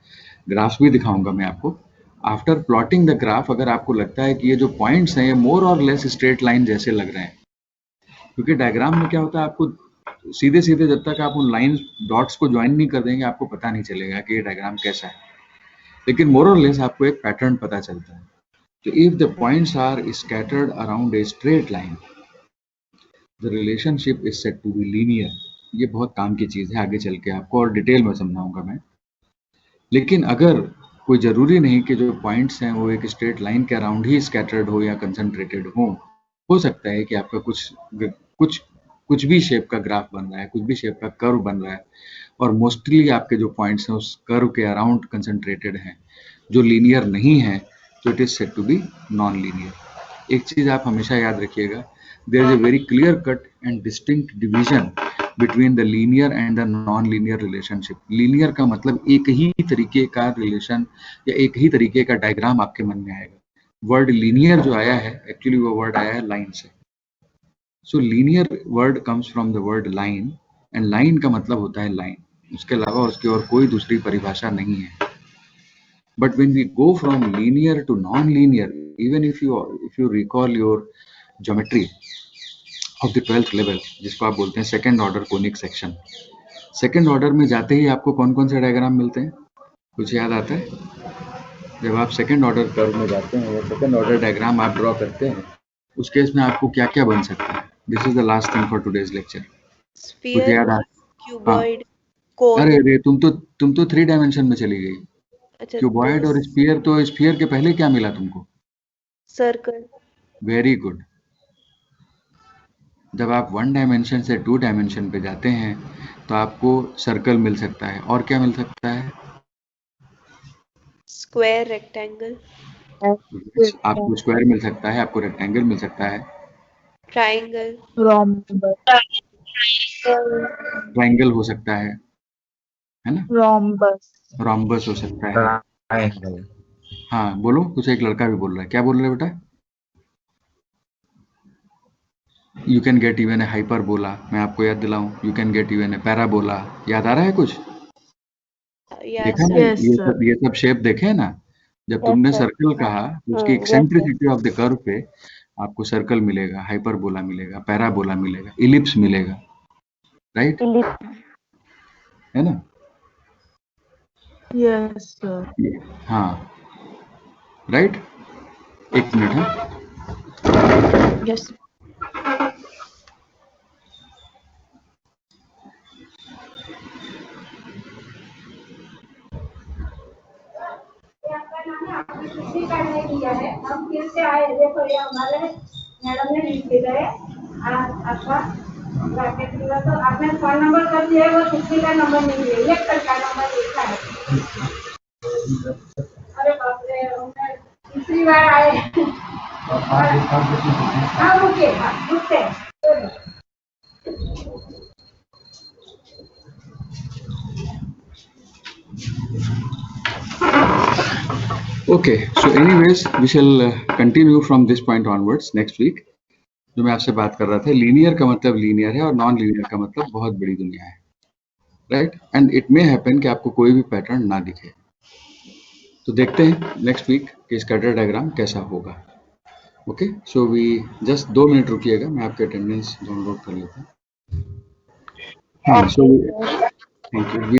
ग्राफ भी दिखाऊंगा मैं आपको। आफ्टर प्लॉटिंग द ग्राफ, अगर आपको लगता है कि ये जो पॉइंट्स हैं ये मोर और लेस स्ट्रेट लाइन जैसे लग रहे हैं, क्योंकि डायग्राम में क्या होता है, आपको सीधे सीधे जब तक आप उन लाइन डॉट्स को ज्वाइन नहीं कर देंगे आपको पता नहीं चलेगा कि ये डायग्राम कैसा है, लेकिन मोर और लेस आपको एक पैटर्न पता चलता है। तो if the points are scattered around a straight line, the relationship is said to be linear. ये बहुत काम की चीज है, आगे चल के आपको और डिटेल में समझाऊंगा मैं। लेकिन अगर कोई जरूरी नहीं कि जो पॉइंट्स हैं वो एक स्ट्रेट लाइन के अराउंड ही स्कैटर्ड हो या कंसंट्रेटेड हो सकता है कि आपका कुछ भी शेप का ग्राफ बन रहा है, कुछ भी शेप का कर्व बन रहा है, और मोस्टली आपके जो पॉइंट्स हैं उस कर्व के अराउंड कंसंट्रेटेड हैं, जो लीनियर नहीं है, तो it is said to be non linear. एक चीज आप हमेशा याद रखिएगा, there is a very clear cut and distinct division between the linear and the non linear relationship. Linear का मतलब एक ही तरीके का रिलेशन या एक ही तरीके का डायग्राम आपके मन में आएगा। वर्ड लीनियर जो आया है, एक्चुअली वो वर्ड आया है लाइन से। सो linear word comes from the word line, and line का मतलब होता है लाइन, उसके अलावा उसकी और कोई दूसरी परिभाषा नहीं है। But when we go from linear to non linear, even if you recall your geometry of the 12th level, जिसको आप बोलते हैं second order conic section, second order में जाते ही आपको कौन कौन से डायग्राम मिलते हैं, कुछ याद आता है? जब आप सेकेंड ऑर्डर कर्व में जाते हैं या सेकेंड ऑर्डर डायग्राम आप ड्रॉ करते हैं, उस केस में आपको क्या क्या बन सकता है? This is the last thing for today's lecture. कुछ स्फीयर, याद आ? हाँ, क्यूबॉइड, कोन। अरे तुम तो 3 डायमेंशन में चली गई। अच्छा, क्यूबॉइड और स्फीयर, तो स्फीयर के पहले क्या मिला तुमको? सर्कल। Very good. जब आप 1 डायमेंशन से 2 डायमेंशन पे जाते हैं तो आपको सर्कल मिल सकता है, और क्या मिल सकता है? स्क्वायर, रेक्टेंगल, आपको स्क्वायर मिल सकता है, आपको रेक्टेंगल मिल सकता है, ट्राइंगल, rhombus, ट्राइंगल हो सकता है ना, rhombus, रोम्बस हो सकता है। ट्रायंगल। हाँ बोलो, कुछ एक लड़का भी बोल रहा है, क्या बोल रहे हो बेटा? You can get even a hyperbola, मैं आपको याद दिलाऊं, you can get even a parabola. याद आ रहा है कुछ? देखा यस ना, सर। yes sir, ये सब शेप देखे हैं ना? जब यस तुमने सर। सर्कल कहा तो उसकी yes sir. Eccentricity of the curve पे आपको सर्कल मिलेगा, हाइपरबोला मिलेगा, पैराबोला मिलेगा, इलिप्स मिलेगा, राइट? है ना? yes sir, हाँ, राइट। एक मिनट है। यस। किसी का नहीं किया है, हम फिर से आए, देखो ये हमारे मैडम ने लिख दिया है आपका ब्रैकेट दिया, तो आपने फोन नंबर कर दिया है, वो किसी का नंबर नहीं है, एक का नंबर लिखा है। अरे बाप रे, मैं तीसरी बार आए। हाँ रुकिए, हाँ रुकते हैं। Okay, so anyways we shall continue from this point onwards next week. जो मैं आपसे बात कर रहा था, लीनियर का मतलब लीनियर है और नॉन लीनियर का मतलब बहुत बड़ी दुनिया है, right? And it may happen कि आपको कोई भी पैटर्न ना दिखे। तो देखते हैं नेक्स्ट वीक कि स्कैटर डायग्राम कैसा होगा। Okay, so we just 2 minute रुकिएगा, मैं आपके अटेंडेंस डाउनलोड कर लेता हूँ। हाँ, सो थैंक यू।